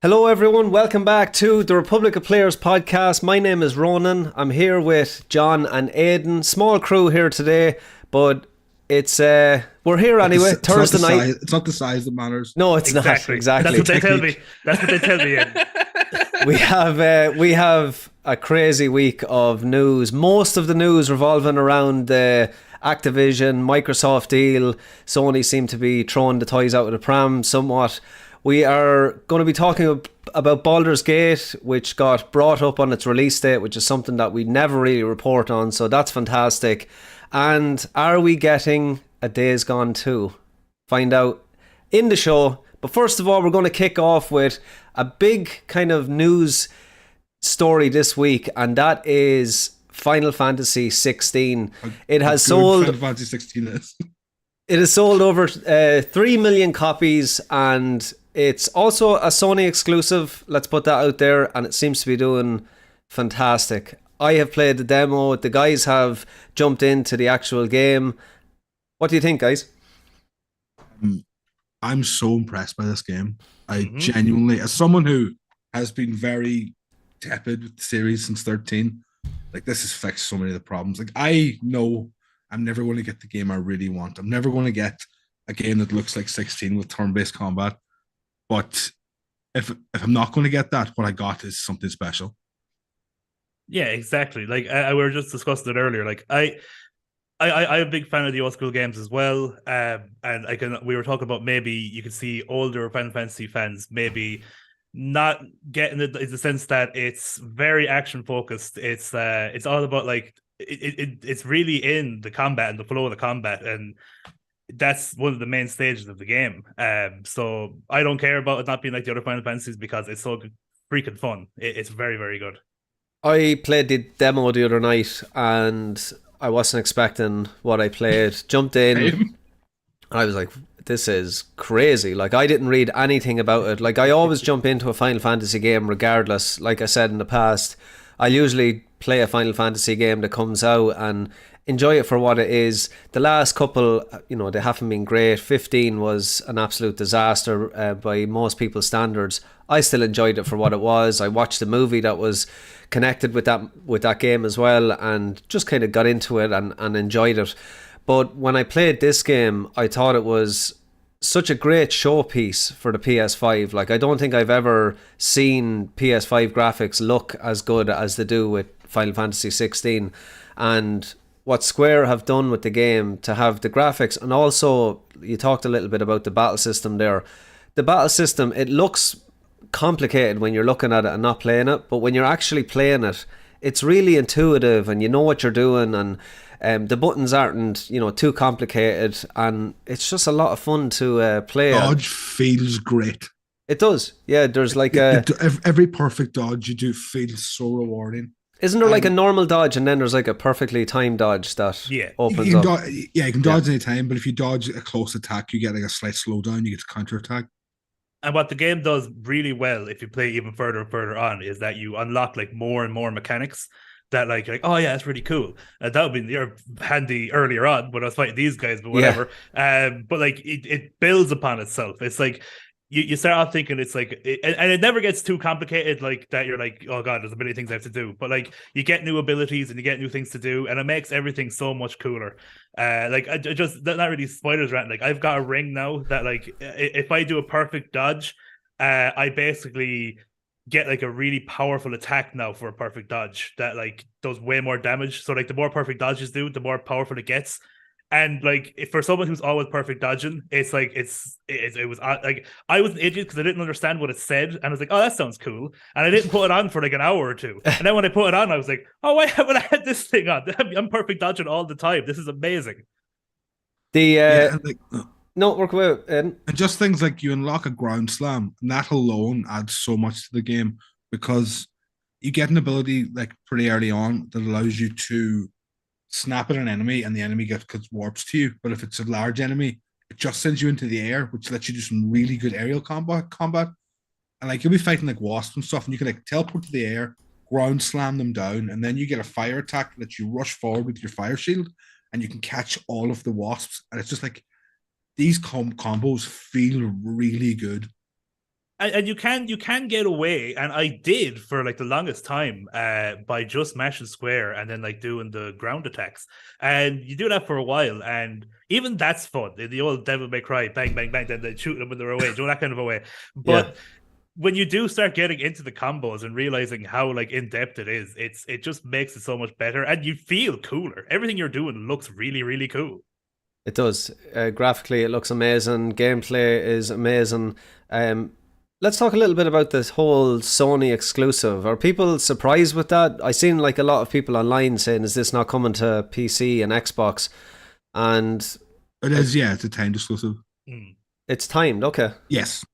Hello, everyone. Welcome back to the Republic of Players podcast. My name is Ronan. I'm here with John and Aidan. Small crew here today, but it's we're here anyway. Thursday night. It's not the size that matters. No, it's not Exactly. That's exactly. what they tell me. That's what they tell me. We have a crazy week of news. Most of the news revolving around the Activision Microsoft deal. Sony seem to be throwing the toys out of the pram somewhat. We are going to be talking about Baldur's Gate, which got brought up on its release date, which is something that we never really report on, so that's fantastic. And are we getting a Days Gone 2? Find out in the show. But first of all, we're going to kick off with a big kind of news story this week, and that is Final Fantasy XVI. It has sold... Final Fantasy 16 is. It has sold over 3 million copies, and it's also a Sony exclusive. Let's put that out there, and it seems to be doing fantastic. I have played the demo. The guys have jumped into the actual game. What do you think, guys? I'm so impressed by this game. I genuinely, as someone who has been very tepid with the series since 13, like this has fixed so many of the problems. Like I know I'm never going to get the game I really want. I'm never going to get a game that looks like 16 with turn-based combat. But if I'm not going to get that, what I got is something special. Yeah, exactly. Like we were just discussing it earlier. Like I'm a big fan of the old school games as well. And we were talking about maybe you could see older Final Fantasy fans maybe not getting it in the sense that it's very action focused. It's all about like it's really in the combat and the flow of the combat, and that's one of the main stages of the game. So I don't care about it not being like the other Final Fantasies because it's so freaking fun. It's very, very good. I played the demo the other night, and I wasn't expecting what I played. Jumped in. I was like, this is crazy. Like, I didn't read anything about it. Like, I always jump into a Final Fantasy game regardless. Like I said in the past, I usually play a Final Fantasy game that comes out and enjoy it for what it is. The last couple, they haven't been great. 15 was an absolute disaster by most people's standards. I still enjoyed it for what it was. I watched a movie that was connected with that game as well, and just kind of got into it and enjoyed it. But when I played this game, I thought it was such a great showpiece for the PS5. Like, I don't think I've ever seen PS5 graphics look as good as they do with Final Fantasy 16. And what Square have done with the game to have the graphics, and also you talked a little bit about the battle system there. The battle system, it looks complicated when you're looking at it and not playing it, but when you're actually playing it, it's really intuitive and you know what you're doing, and the buttons aren't too complicated, and it's just a lot of fun to play. Dodge feels great. It does. Yeah, there's like every perfect dodge you do feels so rewarding. Isn't there like a normal dodge, and then there's like a perfectly timed dodge that opens up? You can dodge any time, but if you dodge a close attack, you get like a slight slowdown. You get to counter attack. And what the game does really well, if you play even further and further on, is that you unlock like more and more mechanics that like oh yeah, it's really cool. That would be handy earlier on when I was fighting these guys, but whatever. Yeah. But like it builds upon itself. It's like you start off thinking it's like and it never gets too complicated like that. You're like, oh god, there's a million things I have to do. But like you get new abilities and you get new things to do, and it makes everything so much cooler. Like I just not really spoilers, right? Like I've got a ring now that like if I do a perfect dodge, I basically get like a really powerful attack now for a perfect dodge that like does way more damage. So like the more perfect dodges do, the more powerful it gets. And like if for someone who's always perfect dodging, it's like it was like I was an idiot because I didn't understand what it said, and I was like, oh, that sounds cool, and I didn't put it on for like an hour or two, and then when I put it on, I was like, oh, why haven't I had this thing on? I'm perfect dodging all the time. This is amazing. No, work away. And just things like you unlock a ground slam, and that alone adds so much to the game because you get an ability like pretty early on that allows you to snap at an enemy and the enemy gets warps to you. But if it's a large enemy, it just sends you into the air, which lets you do some really good aerial combat. And like you'll be fighting like wasps and stuff, and you can like teleport to the air, ground slam them down, and then you get a fire attack that you rush forward with your fire shield, and you can catch all of the wasps. And it's just like these combos feel really good. And you can get away, and I did for like the longest time by just mashing square and then like doing the ground attacks, and you do that for a while, and even that's fun. The old Devil May Cry, bang bang bang, then they shoot them when they're away, do that kind of a way. But when you do start getting into the combos and realizing how like in depth it is, it just makes it so much better, and you feel cooler. Everything you're doing looks really really cool. It does. Graphically, it looks amazing. Gameplay is amazing. Let's talk a little bit about this whole Sony exclusive. Are people surprised with that? I seen like a lot of people online saying, "Is this not coming to PC and Xbox?" And it is. Yeah, it's a timed exclusive. It's timed. Okay. Yes.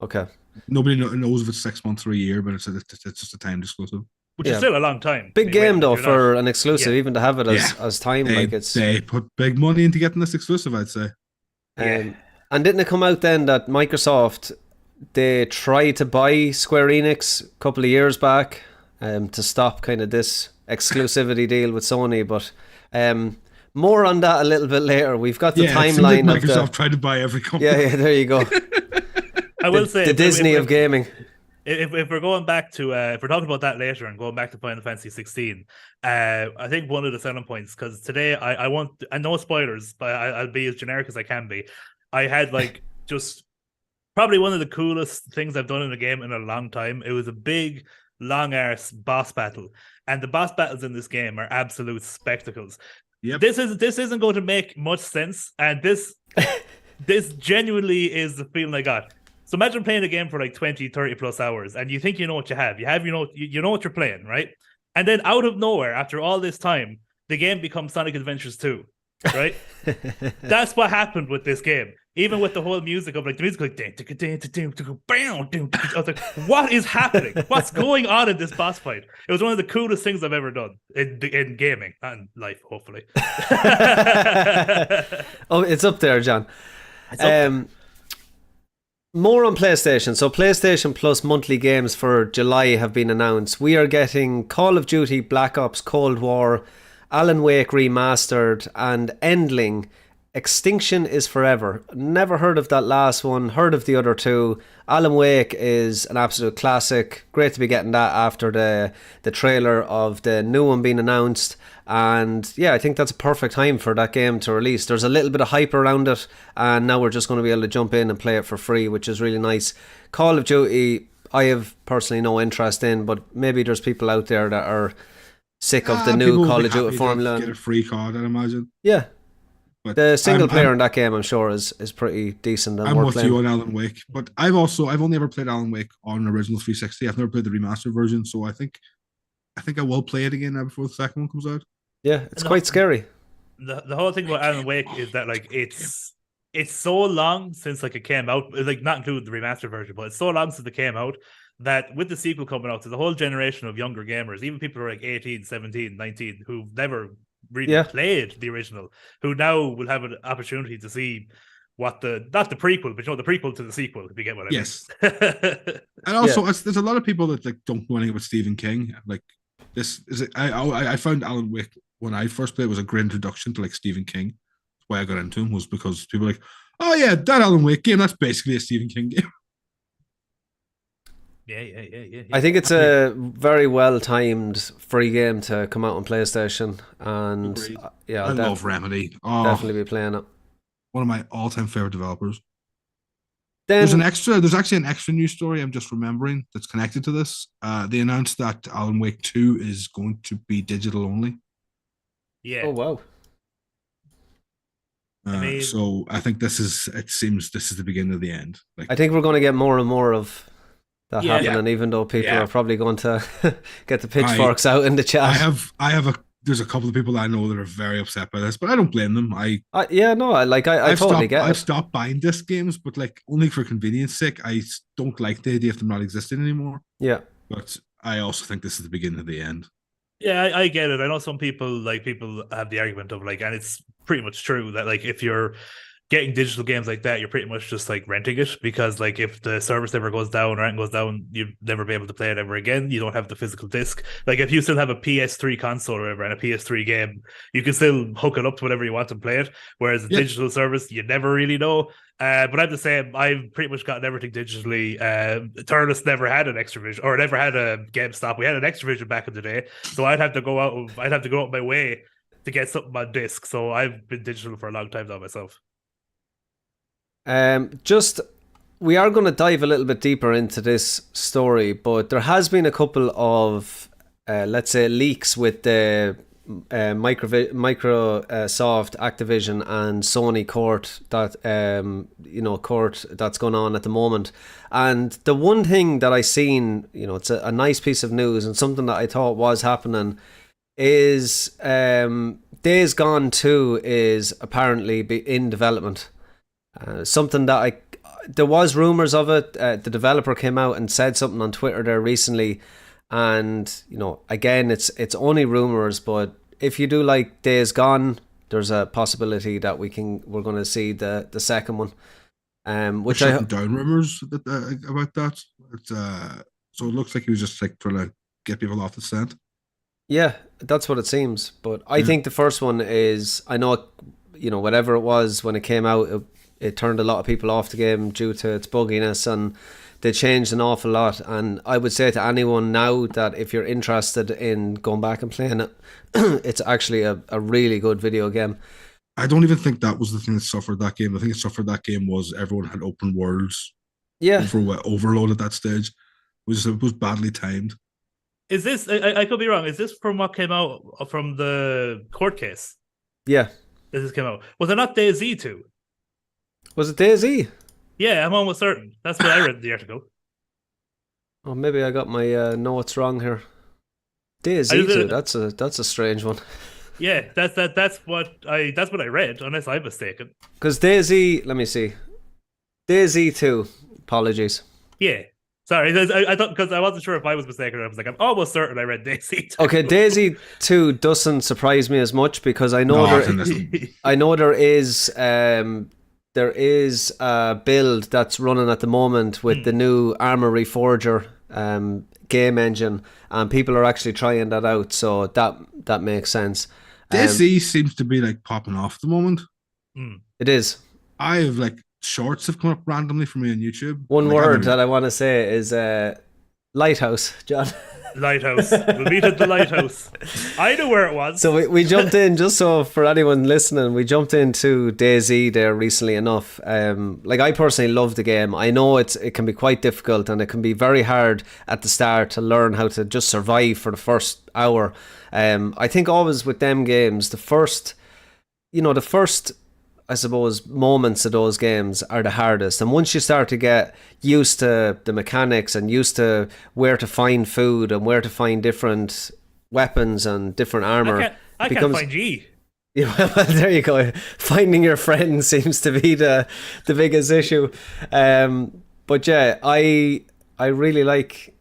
Okay. Nobody knows if it's 6 months or a year, but it's just a timed exclusive. Which is still a long time. Big game though for an exclusive, even to have it as time. They put big money into getting this exclusive, I'd say. And didn't it come out then that Microsoft, they tried to buy Square Enix a couple of years back to stop kind of this exclusivity deal with Sony, but more on that a little bit later. We've got the timeline like Microsoft tried to buy every company. Yeah, there you go. I will say the Disney of gaming. If we're going back to if we're talking about that later and going back to Final Fantasy 16, I think one of the selling points, because today I no spoilers, but I'll be as generic as I can be. I had like just probably one of the coolest things I've done in a game in a long time. It was a big long arse boss battle, and the boss battles in this game are absolute spectacles. Yep. This isn't going to make much sense, and this genuinely is the feeling I got. So imagine playing a game for like 20, 30 plus hours, and you think you know what you have. You know what you're playing, right? And then out of nowhere, after all this time, the game becomes Sonic Adventures 2, right? That's what happened with this game. Even with the whole music of like the music like I was like, what is happening? What's going on in this boss fight? It was one of the coolest things I've ever done in gaming and life, hopefully. Oh, it's up there, John. More on PlayStation. So PlayStation Plus monthly games for July have been announced. We are getting Call of Duty Black Ops Cold War, Alan Wake Remastered, and Endling. Extinction is Forever. Never heard of that last one. Heard of the other two. Alan Wake is an absolute classic. Great to be getting that after the trailer of the new one being announced. And yeah, I think that's a perfect time for that game to release. There's a little bit of hype around it, and now we're just going to be able to jump in and play it for free, which is really nice. Call of Duty, I have personally no interest in, but maybe there's people out there that are sick of the new Call of Duty formula. Get a free card, I'd imagine. Yeah. But the single player in that game, I'm sure, is pretty decent. I'm with you on Alan Wake, but I've only ever played Alan Wake on original 360. I've never played the remastered version, so I think I will play it again now before the second one comes out. Yeah, it's quite scary. The whole thing about Alan Wake is that like it's so long since like it came out, like not including the remastered version, but it's so long since it came out that with the sequel coming out, to the whole generation of younger gamers, even people who are like 18, 17, 19, who've never really played the original, who now will have an opportunity to see what not the prequel, but the prequel to the sequel, if you get what I mean. Yes. And also, there's a lot of people that like don't know anything about Stephen King. Like this is I found Alan Wake when I first played was a great introduction to like Stephen King. That's why I got into him, was because people were like, oh yeah, that Alan Wake game, that's basically a Stephen King game. Yeah. I think it's a very well timed free game to come out on PlayStation, and I love Remedy. Definitely be playing it. One of my all-time favorite developers. Then, there's actually an extra news story I'm just remembering that's connected to this. They announced that Alan Wake 2 is going to be digital only. Yeah. Oh wow. So I think it seems this is the beginning of the end. Like, I think we're going to get more and more of that happening, even though people are probably going to get the pitchforks out in the chat. There's a couple of people I know that are very upset by this, but I don't blame them. I totally get it. I've stopped buying disc games, but like only for convenience sake. I don't like the idea of them not existing anymore. Yeah. But I also think this is the beginning of the end. Yeah, I get it. I know some people have the argument of like, and it's pretty much true that like if you're getting digital games like that, you're pretty much just like renting it, because like if the service ever goes down or anything goes down, you'll never be able to play it ever again. You don't have the physical disc. Like if you still have a PS3 console or whatever and a PS3 game, you can still hook it up to whatever you want and play it. Whereas a digital service, you never really know. But I'm the same. I've pretty much gotten everything digitally. Turnus never had an Extravision, or never had a GameStop. We had an Extravision back in the day, so I'd have to go out my way to get something on disc. So I've been digital for a long time now myself. We are going to dive a little bit deeper into this story, but there has been a couple of, let's say, leaks with the Microsoft, Activision, and Sony court that's going on at the moment. And the one thing that I seen, it's a nice piece of news and something that I thought was happening, is Days Gone 2 is apparently in development. Something that there was rumors of it. The developer came out and said something on Twitter there recently, and again, it's only rumors. But if you do like Days Gone, there's a possibility that we're going to see the second one. Which I down rumors about that. So it looks like he was just like trying to get people off the scent. Yeah, that's what it seems. But I think the first one is, I know, whatever it was when it came out, it turned a lot of people off the game due to its bugginess, and they changed an awful lot. And I would say to anyone now that if you're interested in going back and playing it, it's actually a really good video game. I don't even think that was the thing that suffered that game. I think it suffered that game was everyone had open worlds. Yeah. Overload at that stage. It was badly timed. Is this, I could be wrong, is this from what came out from the court case? Yeah. This came out. Was it not DayZ 2? Was it DayZ? Yeah, I'm almost certain. That's what I read in the article. Oh, maybe I got my notes wrong here. DayZ 2, that's a strange one. Yeah, that's what I read, unless I'm mistaken. Because DayZ, let me see. DayZ 2, apologies. Yeah. Sorry, I thought, because I wasn't sure if I was mistaken. I was like, I'm almost certain I read DayZ 2. Okay, DayZ 2 doesn't surprise me as much, because I know there is a build that's running at the moment with the new Armory Forger game engine, and people are actually trying that out, so that makes sense. DayZ seems to be like popping off at the moment. It is. I have like shorts have come up randomly for me on YouTube. One word that I want to say is lighthouse, John. Lighthouse. We'll meet at the lighthouse. I knew where it was. So we jumped in, just so for anyone listening, we jumped into DayZ there recently enough. Like, I personally love the game. I know it can be quite difficult, and it can be very hard at the start to learn how to just survive for the first hour. I think always with them games, the first I suppose moments of those games are the hardest, and once you start to get used to the mechanics and used to where to find food and where to find different weapons and different armor, I can't find G. Yeah, well, there you go. Finding your friends seems to be the biggest issue. But yeah, I really like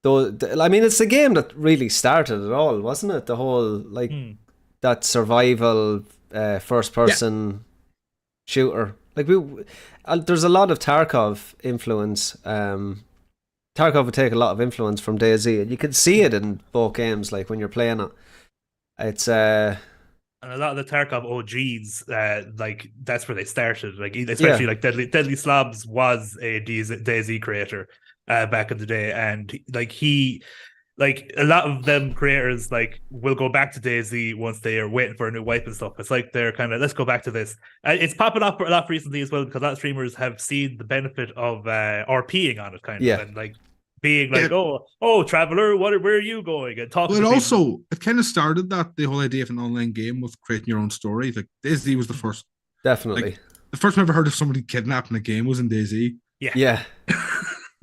those. I mean, it's the game that really started it all, wasn't it? The whole that survival first person shooter. Like, there's a lot of Tarkov influence. Tarkov would take a lot of influence from DayZ, and you can see it in both games. Like, when you're playing it, it's and a lot of the Tarkov OGs, like, that's where they started. Like, especially like Deadly Slobs was a DayZ creator back in the day, and like a lot of them creators like will go back to DayZ once they are waiting for a new wipe and stuff. It's like they're kind of, let's go back to this. It's popping up a lot recently as well, because a lot of streamers have seen the benefit of RPing on it, kind of, and like being like, oh, traveler, where are you going? And talking. Well, it kind of started that, the whole idea of an online game with creating your own story. Like, DayZ was the first. Definitely. Like, the first time I ever heard of somebody kidnapping a game was in DayZ. Yeah.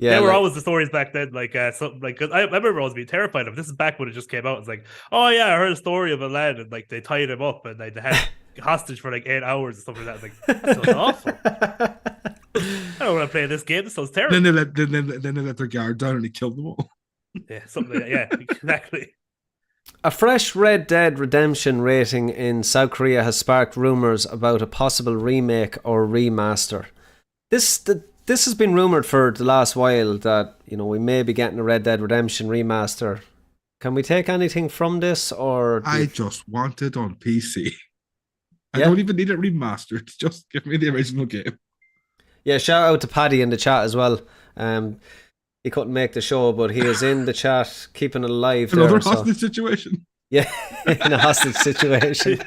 Yeah, they were always the stories back then. Like, something like, cause I remember always being terrified of this. Is back when it just came out. It's like, oh yeah, I heard a story of a lad, and like they tied him up and they had hostage for like 8 hours and stuff like that. It's like, that sounds awful. I don't want to play this game. This sounds terrible. Then they let their guard down and he killed them all. Yeah, something like that. Yeah, exactly. A fresh Red Dead Redemption rating in South Korea has sparked rumours about a possible remake or remaster. This has been rumoured for the last while that, we may be getting a Red Dead Redemption remaster. Can we take anything from this, or... I just want it on PC. I don't even need it remastered. Just give me the original game. Yeah, shout out to Paddy in the chat as well. He couldn't make the show, but he is in the chat, keeping it alive. Another hostage situation. Yeah, in a hostage situation.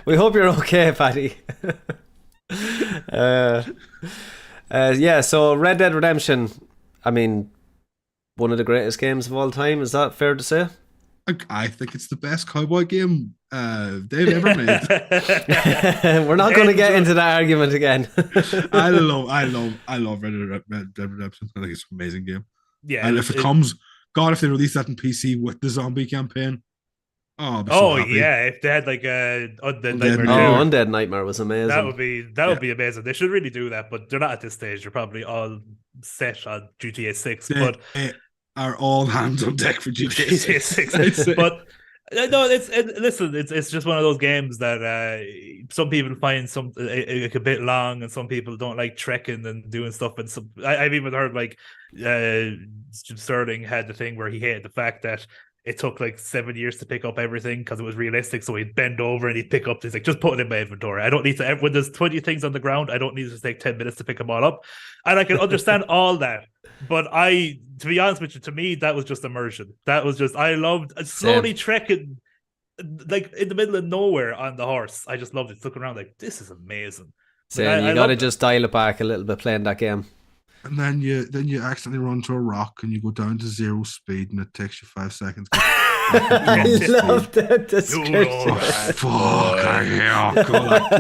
We hope you're okay, Paddy. So Red Dead Redemption, I mean, one of the greatest games of all time. Is that fair to say? I think it's the best cowboy game they've ever made. We're not going to get into that argument again. I love Red Dead Redemption. I think it's an amazing game. Yeah, and if it comes, God, if they release that in PC with the zombie campaign, I'll be so happy. Yeah, if they had like a Undead Nightmare. Undead Nightmare was amazing. That would be amazing. They should really do that, but they're not at this stage. They're probably all set on GTA 6. But are all hands on deck for GTA 6. But no, it's just one of those games that some people find like a bit long, and some people don't like trekking and doing stuff. And I've even heard like Sterling had the thing where he hated the fact that it took like 7 years to pick up everything because it was realistic. So he'd bend over and he'd pick up. He's like, just put it in my inventory. I don't need to. When there's 20 things on the ground, I don't need to take 10 minutes to pick them all up. And I can understand all that. But to be honest with you, to me, that was just immersion. That was just, I loved slowly trekking, like in the middle of nowhere on the horse. I just loved it. Looking around like, this is amazing. Same. You got to just dial it back a little bit playing that game. And then you accidentally run to a rock and you go down to 0 speed and it takes you 5 seconds. I love that description.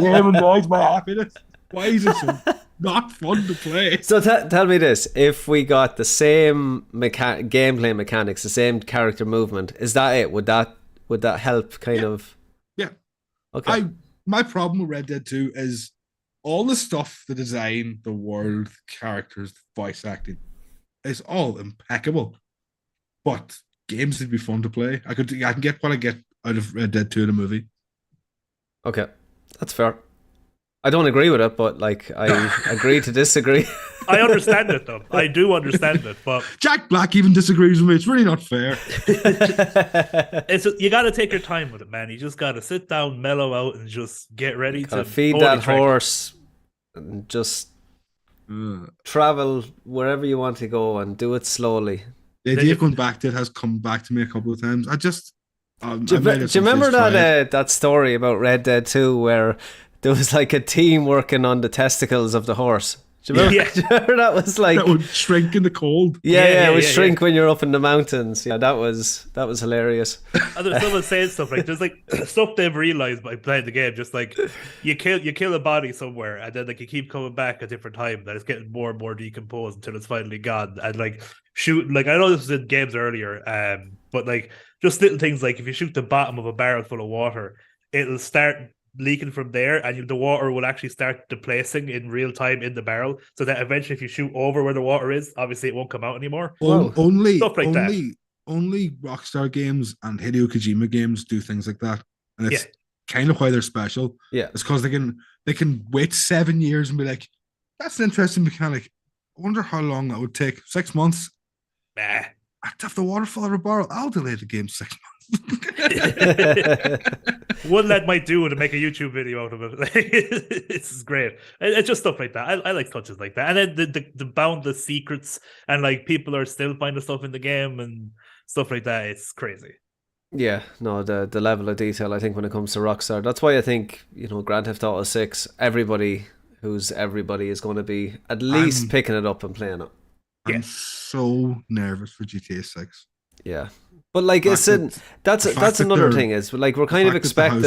Game annoys my happiness. Why is it so not fun to play? So tell me this: if we got the same gameplay mechanics, the same character movement, is that it? Would that help? Kind of. Yeah. Okay. My problem with Red Dead 2 is all the stuff, the design, the world, the characters, the voice acting, is all impeccable. But games would be fun to play. I can get what I get out of Red Dead 2 in a movie. Okay, that's fair. I don't agree with it, but like I agree to disagree. I understand it though. I do understand it, but Jack Black even disagrees with me. It's really not fair. You got to take your time with it, man. You just got to sit down, mellow out, and just get ready to feed that horse and just travel wherever you want to go and do it slowly. The idea of going back to it has come back to me a couple of times. Do you remember that story about Red Dead 2 where there was like a team working on the testicles of the horse? Do you remember, do you remember that was like... That would shrink in the cold. Yeah, it would shrink when you're up in the mountains. Yeah, that was hilarious. And there's someone saying stuff like, there's like stuff they've realized by playing the game, just like you kill a body somewhere and then like you keep coming back at different time, that it's getting more and more decomposed until it's finally gone. And like shoot, like I know this was in games earlier, but like just little things like if you shoot the bottom of a barrel full of water, it'll start leaking from there, and the water will actually start displacing in real time in the barrel, so that eventually if you shoot over where the water is, obviously it won't come out anymore. Only that. Only Rockstar games and Hideo Kojima games do things like that, and it's kind of why they're special. Yeah, it's because they can wait 7 years and be like, that's an interesting mechanic. I wonder how long that would take. 6 months. Nah. I'd have the water fall out of a barrel. I'll delay the game 6 months. One lad might do it and make a YouTube video out of it. This is great. It's just stuff like that. I like touches like that. And then the boundless secrets, and like people are still finding stuff in the game and stuff like that. It's crazy. Yeah, no, the level of detail, I think, when it comes to Rockstar, that's why I think, Grand Theft Auto 6, everybody is going to be at least picking it up and playing it. I'm so nervous for GTA 6. Yeah. But like that's another thing, is like we're kind of expecting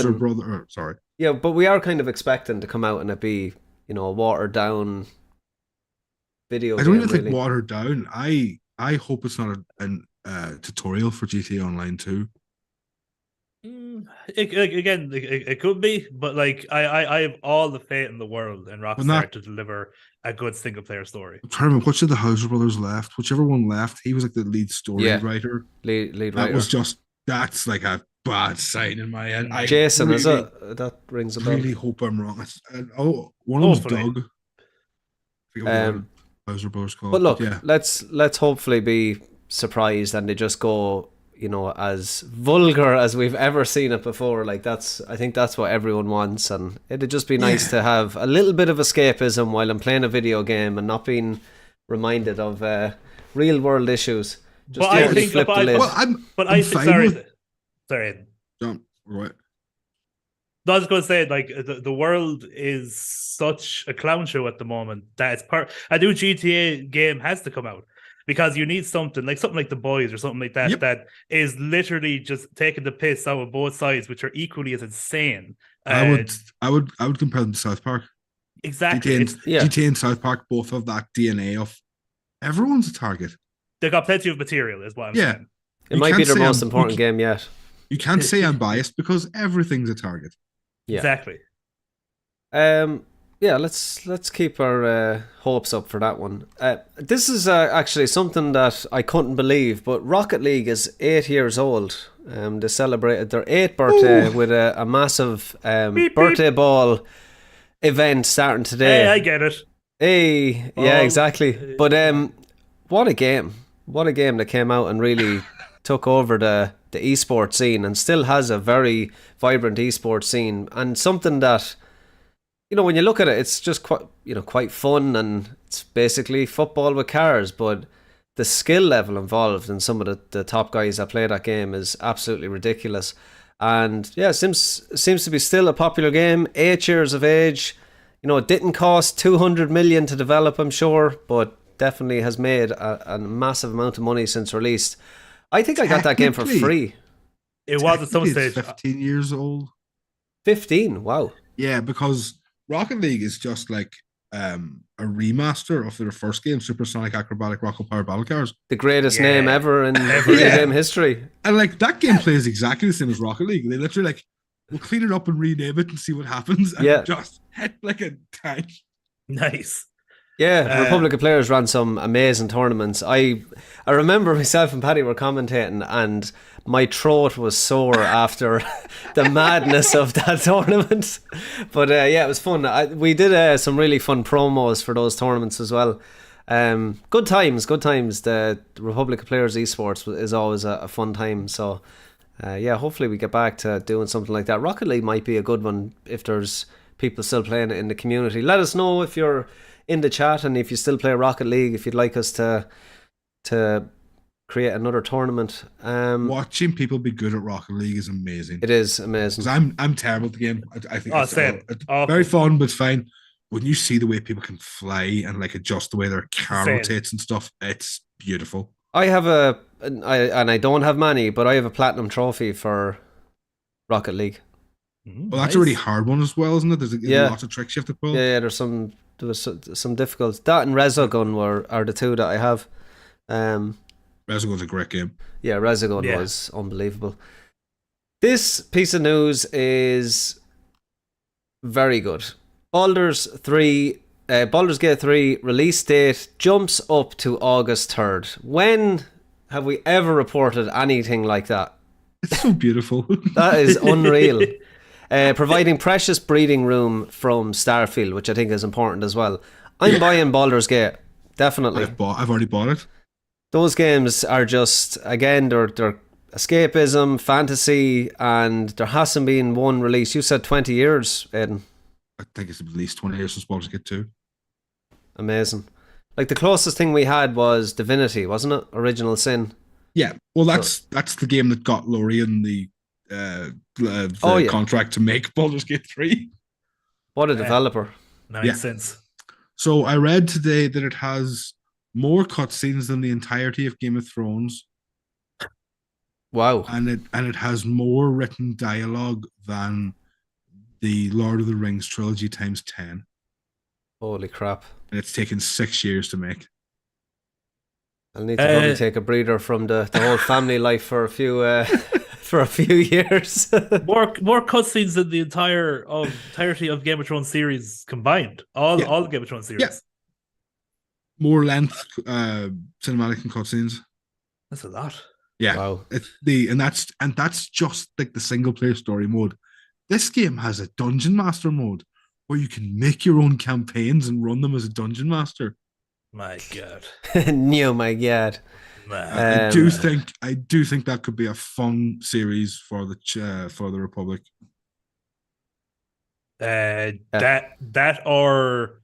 Yeah, but we are kind of expecting to come out and it be, a watered down video game. I don't even think watered down. I hope it's not a tutorial for GTA Online 2. It could be, but like I have all the faith in the world in Rockstar to deliver a good single player story. I'm trying to remember, which of the Hauser brothers left? Whichever one left, he was like the lead story writer. Lead that writer. Was just That's like a bad sign in my head. I Jason, really, is it? That rings a bell. really hope I'm wrong. One of them's Hopefully. Doug. I forget what the other Um, Bowser Bro's called. but look, yeah, let's hopefully be surprised and they just go, you know, as vulgar as we've ever seen it before. Like I think that's what everyone wants, and it'd just be nice to have a little bit of escapism while I'm playing a video game and not being reminded of real world issues. Just But I totally think- flip but the I- lid. well, I'm I fine think with- sorry. Right. No, I was going to say, like, the world is such a clown show at the moment that it's a new GTA game has to come out because you need something like The Boys or something like that Yep. that is literally just taking the piss out of both sides, which are equally as insane. I would compare them to South Park. Exactly. GTA and South Park both have that DNA of everyone's a target. They've got plenty of material, is what I'm saying. It You might be can't their say most I'm- important game yet. You can't say I'm biased because everything's a target. Yeah. Exactly. Yeah, let's keep our hopes up for that one. This is actually something that I couldn't believe, but Rocket League is 8 years old. They celebrated their 8th birthday with a massive birthday ball event starting today. Hey, I get it. Hey, yeah, exactly. But what a game! What a game that came out and really took over the esports scene and still has a very vibrant esports scene, and something that, you know, when you look at it, it's just quite fun, and it's basically football with cars, but the skill level involved in some of the top guys that play that game is absolutely ridiculous. And yeah, it seems to be still a popular game. 8 years of age. You know, it didn't cost 200 million to develop, I'm sure, but definitely has made a massive amount of money since release. I think I got that game for free. It was at some Technically, stage. it's 15 years old. 15, wow. Yeah, because Rocket League is just like a remaster of their first game, Supersonic Acrobatic Rocket Power Battle Cars. The greatest Yeah. name ever in video game history. And like that game plays exactly the same as Rocket League. They literally like, we'll clean it up and rename it and see what happens. And just hit like a tank. Nice. Yeah, Republic of Players ran some amazing tournaments. I remember myself and Paddy were commentating, and my throat was sore after the madness of that tournament. But yeah, it was fun. We did some really fun promos for those tournaments as well. Good times. The Republic of Players esports is always a fun time. So yeah, hopefully we get back to doing something like that. Rocket League might be a good one if there's people still playing it in the community. Let us know if you're in the chat and if you still play Rocket League, if you'd like us to create another tournament. Watching people be good at Rocket League is amazing. It is amazing. Because I'm terrible at the game. I think it's Awful. very fun, but it's fine. When you see the way people can fly and like adjust the way their car rotates and stuff, it's beautiful. I have I don't have many, but I have a platinum trophy for Rocket League. Well, that's a really hard one as well, isn't it? There's lots of tricks you have to pull. Yeah, there was some difficult. That and Resogun are the two that I have. Resogun's a great game. Yeah, Resogun was unbelievable. This piece of news is very good. Baldur's Gate 3 release date jumps up to August 3rd. When have we ever reported anything like that? It's so beautiful. That is unreal. Providing precious breeding room from Starfield, which I think is important as well. I'm buying Baldur's Gate, definitely. I've already bought it. Those games are just, again, they're escapism, fantasy, and there hasn't been one release. You said 20 years, Aidan. I think it's at least 20 years since Baldur's Gate 2. Amazing. Like the closest thing we had was Divinity, wasn't it? Original Sin. Yeah, well, that's the game that got Lorien the contract to make Baldur's Gate 3. What a developer. Makes sense. So I read today that it has more cutscenes than the entirety of Game of Thrones. Wow. And it has more written dialogue than the Lord of the Rings trilogy times 10. Holy crap. And it's taken 6 years to make. I'll need to probably take a breather from the whole family life for a few years. more cutscenes than the entirety of Game of Thrones series combined. All the Game of Thrones series. Yeah. More length, cinematic and cutscenes. That's a lot. Yeah, Wow. and that's just like the single player story mode. This game has a dungeon master mode where you can make your own campaigns and run them as a dungeon master. My God. No, my God. I do think that could be a fun series for the Republic. That or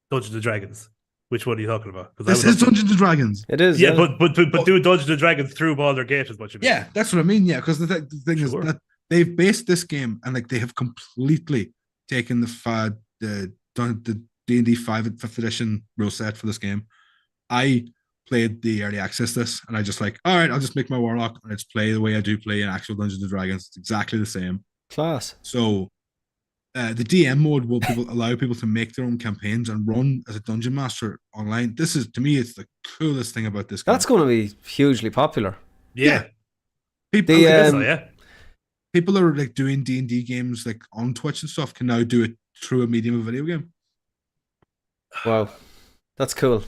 Dungeons and Dragons. Which one are you talking about? This is Dungeons and Dragons. It is. Yeah, but do Dungeons and Dragons through Baldur Gate is what you mean. Yeah, that's what I mean. Yeah, because the thing is that they've based this game and like they have completely taken the D&D 5th edition rule set for this game. I played the early access this, and I just like, all right, I'll just make my warlock and let's play the way I do play in actual Dungeons and Dragons. It's exactly the same. Class. So the DM mode will allow people to make their own campaigns and run as a dungeon master online. This is, to me, it's the coolest thing about this game. That's going to be hugely popular. Yeah. People, yeah. People are like doing D&D games like on Twitch and stuff can now do it through a medium of video game. Wow. That's cool.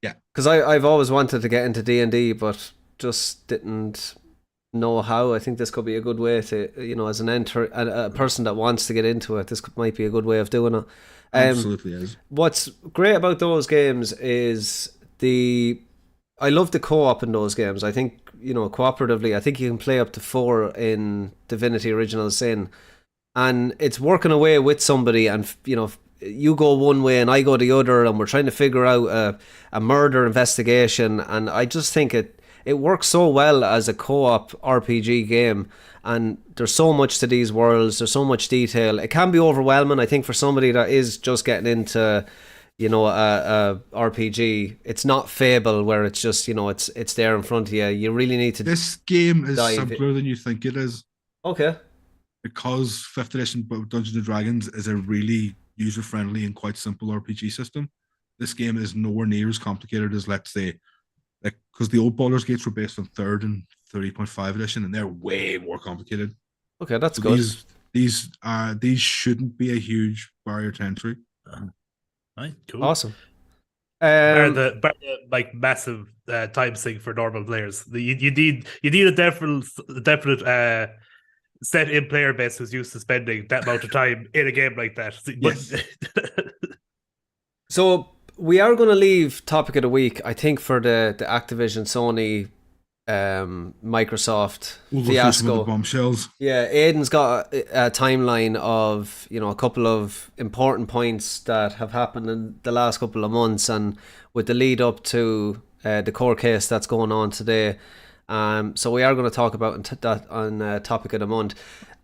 Yeah. Because I've always wanted to get into D&D, but just didn't know how. I think this could be a good way to, as a person that wants to get into it, this might be a good way of doing it. Absolutely is. What's great about those games is I love the co-op in those games. I think, cooperatively, I think you can play up to 4 in Divinity Original Sin, and it's working away with somebody, and you go one way and I go the other, and we're trying to figure out a murder investigation, and I just think it works so well as a co-op RPG game, and there's so much to these worlds, there's so much detail. It can be overwhelming, I think, for somebody that is just getting into a RPG. It's not Fable where it's just it's there in front of you. You really need to. This game is simpler than you think it is. Okay. Because 5th edition Dungeons and Dragons is a really user-friendly and quite simple RPG system. This game is nowhere near as complicated as, let's say, because the old Baldur's Gates were based on 3rd and 30.5 edition, and they're way more complicated. Okay, that's good. These shouldn't be a huge barrier to entry. Right, cool. Awesome. The like massive time sink for normal players. You need a definite set in player base who's used to spending that amount of time in a game like that. Yes. So we are going to leave topic of the week, I think, for the Activision, Sony, Microsoft fiasco. Bombshells. Yeah, Aiden's got a timeline of a couple of important points that have happened in the last couple of months, and with the lead up to the court case that's going on today. So we are going to talk about that on topic of the month.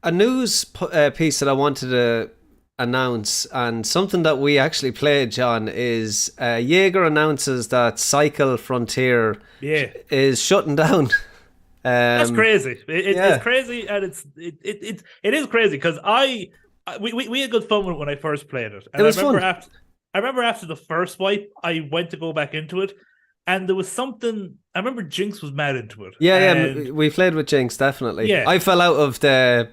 A news piece that I wanted to announce, and something that we actually played, John, is Jaeger announces that Cycle Frontier is shutting down. That's crazy. It's crazy, and it is crazy because we had good fun with it when I first played it. And it was fun. I remember after the first wipe, I went to go back into it, and there was something. I remember Jinx was mad into it. Yeah, we played with Jinx, definitely. Yeah. I fell out of the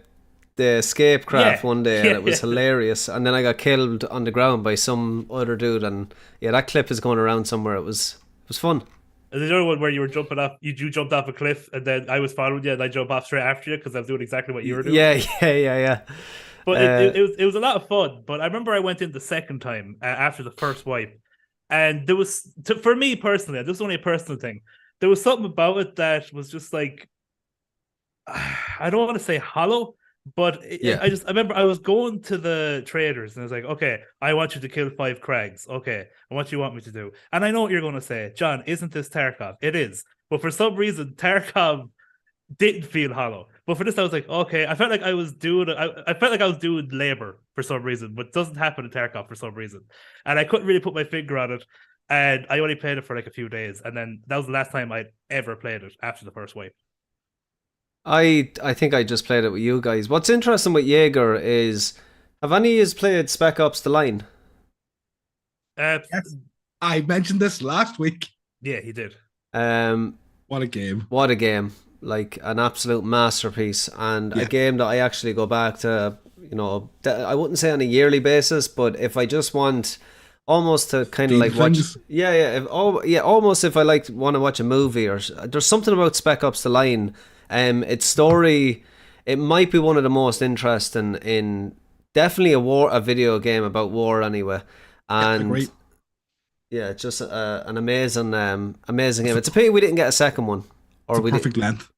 escape craft one day, and it was hilarious, and then I got killed on the ground by some other dude, and that clip is going around somewhere. It was fun. And the other one where you were jumping off, you jumped off a cliff, and then I was following you, and I jumped off straight after you because I was doing exactly what you were doing. Yeah. But it was a lot of fun. But I remember I went in the second time after the first wipe, and there was, for me personally, this was only a personal thing, there was something about it that was just like, I don't want to say hollow, but I remember I was going to the traders and I was like, okay, I want you to kill 5 Krags. Okay, and what do you want me to do? And I know what you're going to say, John, isn't this Tarkov? It is. But for some reason, Tarkov didn't feel hollow. But for this, I was like, okay, I felt like I was doing labor for some reason, but it doesn't happen in Tarkov for some reason. And I couldn't really put my finger on it. And I only played it for like a few days. And then that was the last time I'd ever played it after the first wipe. I think I just played it with you guys. What's interesting with Jaeger is, have any of you played Spec Ops The Line? Yes. I mentioned this last week. Yeah, he did. What a game. What a game. Like an absolute masterpiece, and a game that I actually go back to, I wouldn't say on a yearly basis, but if I just want almost to kind of Steam like watch. things. Almost if I want to watch a movie or there's something about Spec Ops: The Line. Its story, it might be one of the most interesting in definitely a video game about war anyway, and Great. yeah, it's just an amazing game. It's a pity we didn't get a second one, or It's a perfect length.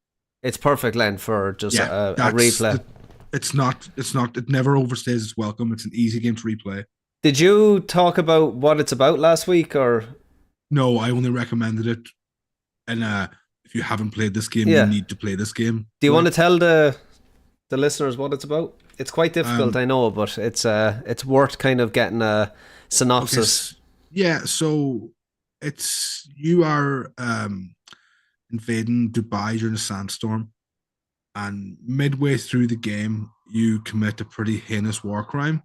It's perfect length for just a replay. It's not. It never overstays its welcome. It's an easy game to replay. Did you talk about what it's about last week, or No, I only recommended it. And if you haven't played this game, Yeah. you need to play this game. do you want to tell the listeners what it's about? It's quite difficult, I know, but it's worth kind of getting a synopsis. Yeah, so you are invading Dubai during a sandstorm, and midway through the game, you commit a pretty heinous war crime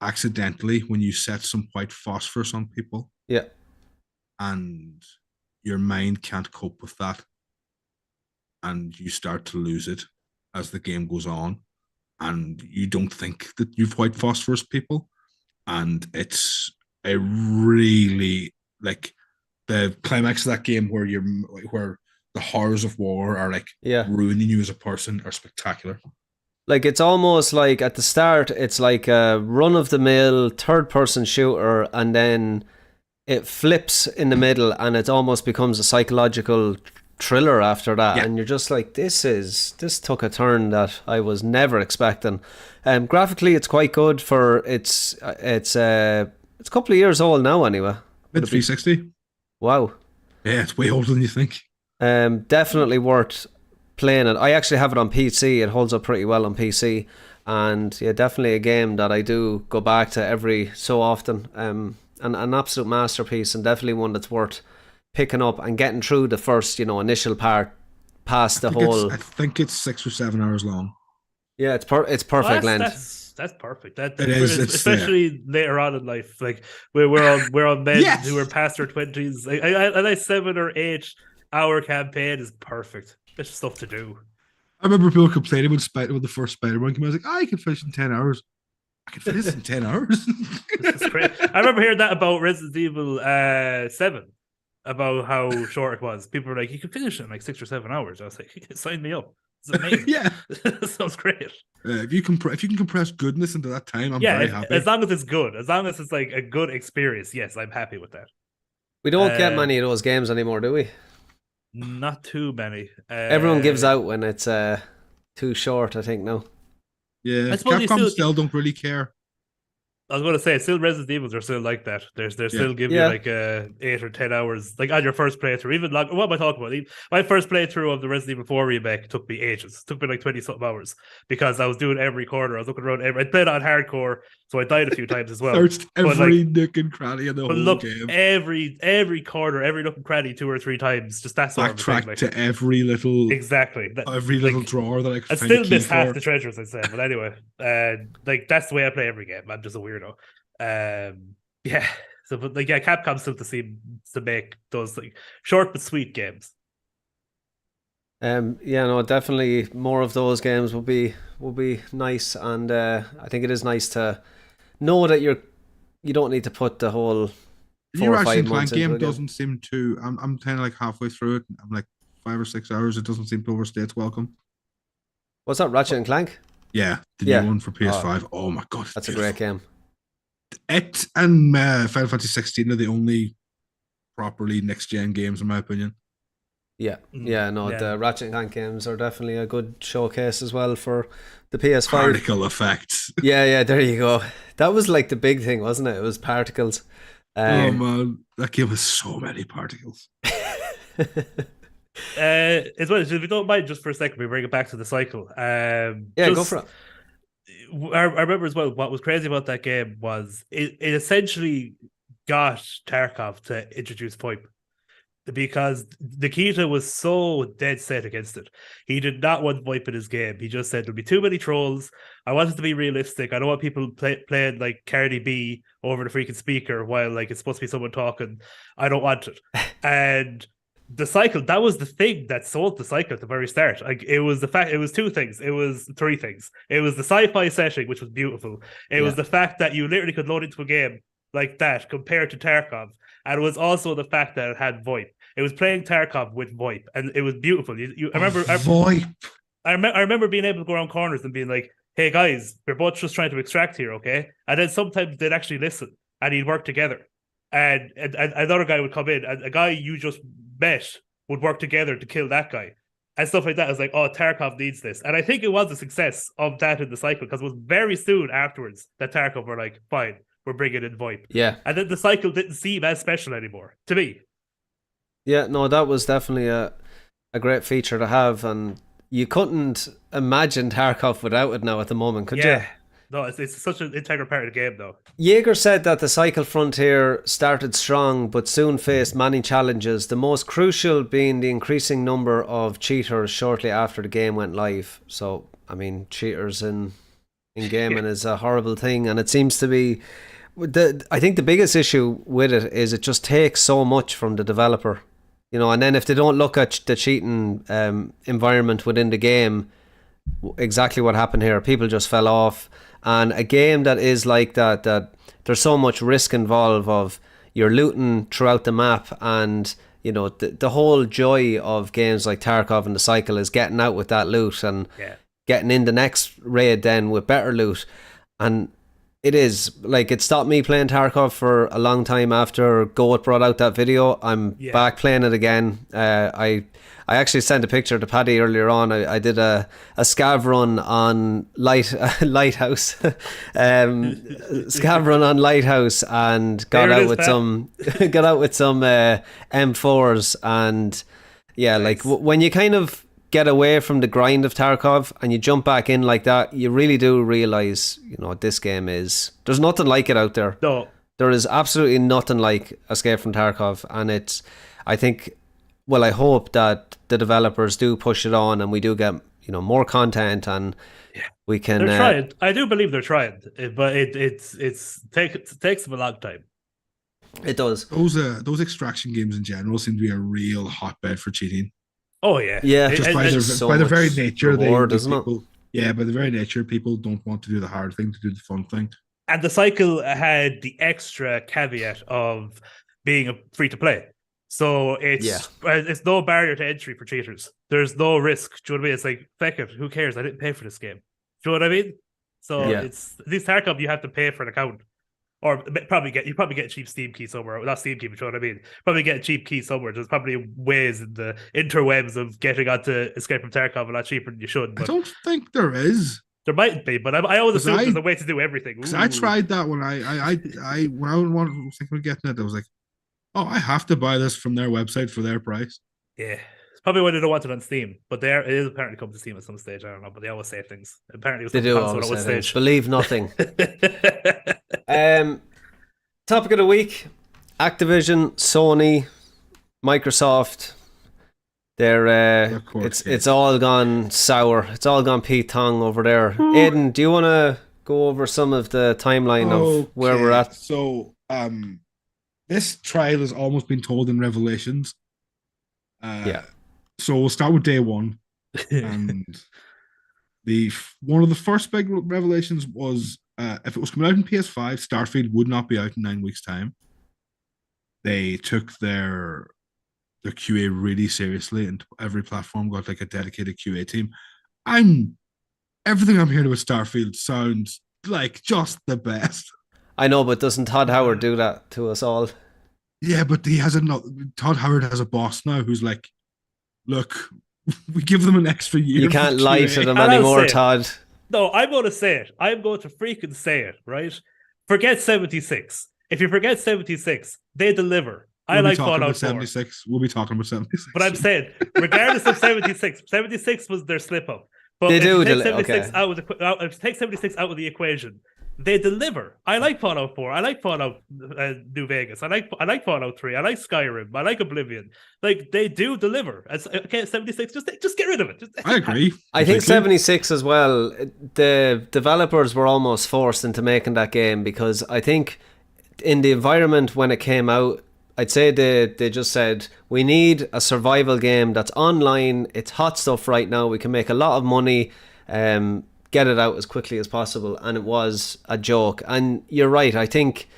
accidentally when you set some white phosphorus on people. Yeah. And your mind can't cope with that, and you start to lose it as the game goes on, and you don't think that you've white phosphorus people, and it's a really like the climax of that game where the horrors of war are like ruining you as a person are spectacular. Like it's almost like at the start it's like a run-of-the-mill third-person shooter, and then it flips in the middle and it almost becomes a psychological thriller after that. And you're just like, this took a turn that I was never expecting. Graphically it's quite good for it's a couple of years old now anyway. Mid 360. Wow. Yeah, it's way older than you think. Definitely worth playing it. I actually have it on PC. It holds up pretty well on PC, and yeah, definitely a game that I do go back to every so often. An absolute masterpiece, and definitely one that's worth picking up and getting through the first, initial part past the whole. I think it's 6 or 7 hours long. Yeah, it's perfect length. That's perfect. It is, especially later on in life. Like we're on men who are past their 20s. A nice 7 or 8 hour campaign is perfect. It's stuff to do. I remember people complaining when the first Spider-Man came out. I was like, I can finish in 10 hours. I can finish in 10 hours. This is great. I remember hearing that about Resident Evil 7, about how short it was. People were like, you can finish it in like 6 or 7 hours. I was like, sign me up. It's amazing. Yeah. Sounds great. If you can compress goodness into that time, I'm very happy. As long as it's good. As long as it's like a good experience, yes, I'm happy with that. We don't get many of those games anymore, do we? Not too many. Everyone gives out when it's too short, I think, now. Yeah, Capcom still don't really care. I was going to say, still Resident Evils are still like that. They're still giving you like 8 or 10 hours, like on your first playthrough. Even what am I talking about? My first playthrough of the Resident Evil 4 remake took me ages. It took me like 20-something hours because I was doing every corner. I was looking around. I played on hardcore, so I died a few times as well. Searched every nook and cranny in the whole game. Every corner, every nook and cranny 2 or 3 times. Just that sort of thing. Backtrack to every little every little drawer that I could find. I still miss half the treasures, I said. But anyway, like that's the way I play every game. I'm just a weirdo. Capcom still seem to make those like short but sweet games. Definitely more of those games will be nice, and I think it is nice to know that you don't need to put the whole 4 or 5 months into game. Doesn't seem to. I'm kind of like halfway through it. I'm like 5 or 6 hours. It doesn't seem to overstay its welcome. What's that? Ratchet and Clank? Yeah, the new one for PS5. Oh my god, that's beautiful. A great game. It and Final Fantasy 16 are the only properly next gen games, in my opinion. The Ratchet and Clank games are definitely a good showcase as well for the PS5. Particle effects. Yeah, there you go. That was like the big thing, wasn't it? It was particles. Oh man, that game has so many particles. As well, if we don't mind, just for a second, we bring it back to the cycle. Go for it. I remember as well, what was crazy about that game was it essentially got Tarkov to introduce VoIP, because Nikita was so dead set against it. He did not want VoIP in his game. He just said there'll be too many trolls. I want it to be realistic. I don't want people playing like Cardi B over the freaking speaker while like it's supposed to be someone talking. I don't want it. And the cycle, that was the thing that sold the cycle at the very start. Like it was the fact, it was 2 things. It was 3 things. It was the sci-fi setting, which was beautiful. It was the fact that you literally could load into a game like that compared to Tarkov. And it was also the fact that it had VoIP. It was playing Tarkov with VoIP, and it was beautiful. I remember VoIP. I remember being able to go around corners and being like, "Hey guys, we're both just trying to extract here, okay?" And then sometimes they'd actually listen and he'd work together. And another guy would come in, and a guy you just met would work together to kill that guy. And stuff like that. I was like, oh, Tarkov needs this. And I think it was a success of that in the cycle, because it was very soon afterwards that Tarkov were like, fine, we're bringing in VoIP. Yeah. And then the cycle didn't seem as special anymore, to me. Yeah, no, that was definitely a great feature to have, and you couldn't imagine Tarkov without it now at the moment, could you? No, it's such an integral part of the game, though. Jaeger said that the cycle frontier started strong but soon faced many challenges, the most crucial being the increasing number of cheaters shortly after the game went live. So, I mean, cheaters in gaming is a horrible thing, and it seems to be... I think the biggest issue with it is it just takes so much from the developer. You know, and then if they don't look at the cheating environment within the game, exactly what happened here, people just fell off. And a game that is like that there's so much risk involved of you're looting throughout the map, and you know the whole joy of games like Tarkov and the cycle is getting out with that loot and getting in the next raid then with better loot. And it is like, it stopped me playing Tarkov for a long time after Goat brought out that video. I'm back playing it again. I actually sent a picture to Paddy earlier on. I did a scav run on Lighthouse, scav run on Lighthouse, and got out with some M4s, and like when you kind of get away from the grind of Tarkov and you jump back in like that, you really do realize, you know, this game there's nothing like it out there. No, there is absolutely nothing like Escape from Tarkov, and I hope that the developers do push it on and we do get, you know, more content, and we can. They're trying. I do believe they're trying, but it takes them a long time. It does. Those extraction games in general seem to be a real hotbed for cheating. Oh yeah, Just by their very nature, reward, by the very nature, people don't want to do the hard thing, to do the fun thing. And the cycle had the extra caveat of being a free to play. So it's no barrier to entry for cheaters. There's no risk. Do you know what I mean? It's like, feck it, who cares? I didn't pay for this game. Do you know what I mean? So it's these Tarkov, you have to pay for an account, or probably get a cheap Steam key somewhere. Not Steam key, but you know what I mean. Probably get a cheap key somewhere. There's probably ways in the interwebs of getting onto Escape from Tarkov a lot cheaper than you should. But I don't think there is. There might be, but I always assume there's a way to do everything. Because I tried that when I was thinking of getting it, I was like, oh, I have to buy this from their website for their price. Yeah. It's probably why they don't want it on Steam. But it is apparently come to Steam at some stage. I don't know, but they always say things. Apparently they do always say things. Believe nothing. Topic of the week: Activision, Sony, Microsoft. It's all gone sour. It's all gone Pete Tong over there. Aidan, do you want to go over some of the timeline of where we're at? So, this trial has almost been told in Revelations. So we'll start with day one, and one of the first big revelations was if it was coming out in PS5, Starfield would not be out in 9 weeks' time. They took their QA really seriously, and every platform got like a dedicated QA team. Everything I'm hearing about Starfield sounds like just the best. I know, but doesn't Todd Howard do that to us all? Yeah, but Todd Howard has a boss now who's like, look, we give them an extra year. You can't lie to them anymore, Todd. No, I'm going to say it. I'm going to freaking say it, right? Forget 76. If you forget 76, they deliver. I like Fallout 76. We'll be talking about 76. But I'm saying, regardless of 76, 76 was their slip up. But they do. Take 76 take 76 out of the equation. They deliver. I like Fallout 4. I like Fallout New Vegas. I like Fallout 3. I like Skyrim. I like Oblivion. Like, they do deliver. Okay, 76, just get rid of it. I agree. I think 76 as well, the developers were almost forced into making that game, because I think in the environment when it came out, I'd say they just said, we need a survival game that's online. It's hot stuff right now. We can make a lot of money. Get it out as quickly as possible. And it was a joke. And you're right. I think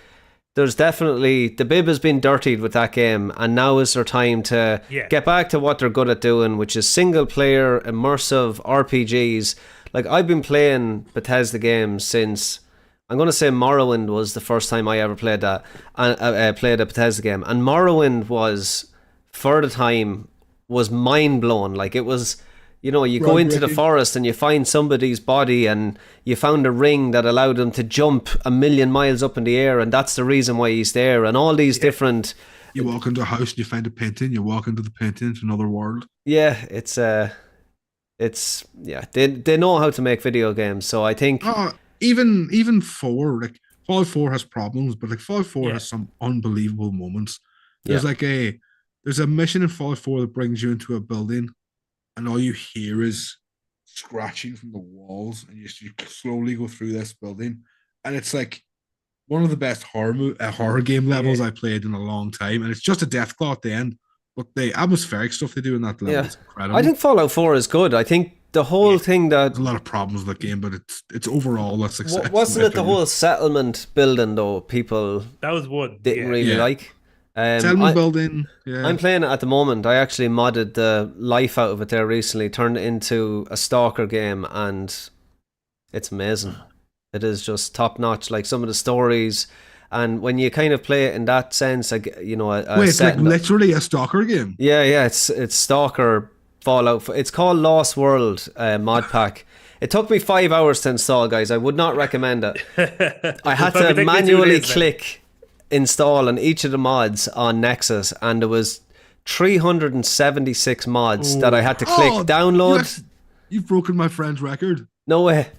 there's definitely the bib has been dirtied with that game, and now is their time to get back to what they're good at doing, which is single player immersive RPGs. Like, I've been playing Bethesda games since, I'm going to say Morrowind was the first time I ever played that, and played a Bethesda game, and Morrowind was, for the time, was mind blown. Like, it was, you know, you go into the forest and you find somebody's body, and you found a ring that allowed him to jump 1,000,000 miles up in the air, and that's the reason why he's there, and all these different... You walk into a house and you find a painting, you walk into the painting, it's another world. Yeah, it's they know how to make video games, so I think... Even 4, like, Fallout 4 has problems, but like Fallout 4 has some unbelievable moments. There's there's a mission in Fallout 4 that brings you into a building, and all you hear is scratching from the walls, and you slowly go through this building, and it's like one of the best horror game levels I played in a long time, and it's just a death claw at the end, but the atmospheric stuff they do in that level is incredible. I think Fallout 4 is good. I think the whole thing that... There's a lot of problems with that game, but it's overall a success. Wasn't it the whole settlement building, though, people that was one didn't really like? Settlement building, I'm playing it at the moment. I actually modded the life out of it there recently, turned it into a stalker game, and it's amazing. It is just top notch. Like, some of the stories, and when you kind of play it in that sense, like, you know, it's like literally a stalker game. Yeah, it's stalker Fallout. It's called Lost World mod pack. It took me 5 hours to install, guys. I would not recommend it. I had to manually click install on each of the mods on Nexus, and there was 376 mods that I had to click download. You've broken my friend's record. No way.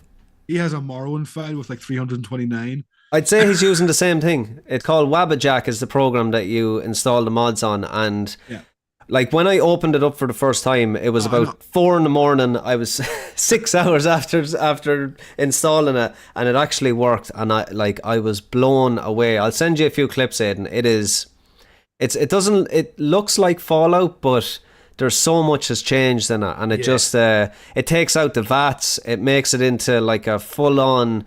He has a Morrowind file with like 329. I'd say he's using the same thing. It's called Wabbajack is the program that you install the mods on, and like, when I opened it up for the first time, it was about 4 a.m. I was 6 hours after installing it, and it actually worked, and I was blown away. I'll send you a few clips, Aidan. It looks like Fallout, but there's so much has changed in it, and it just it takes out the VATs, it makes it into like a full-on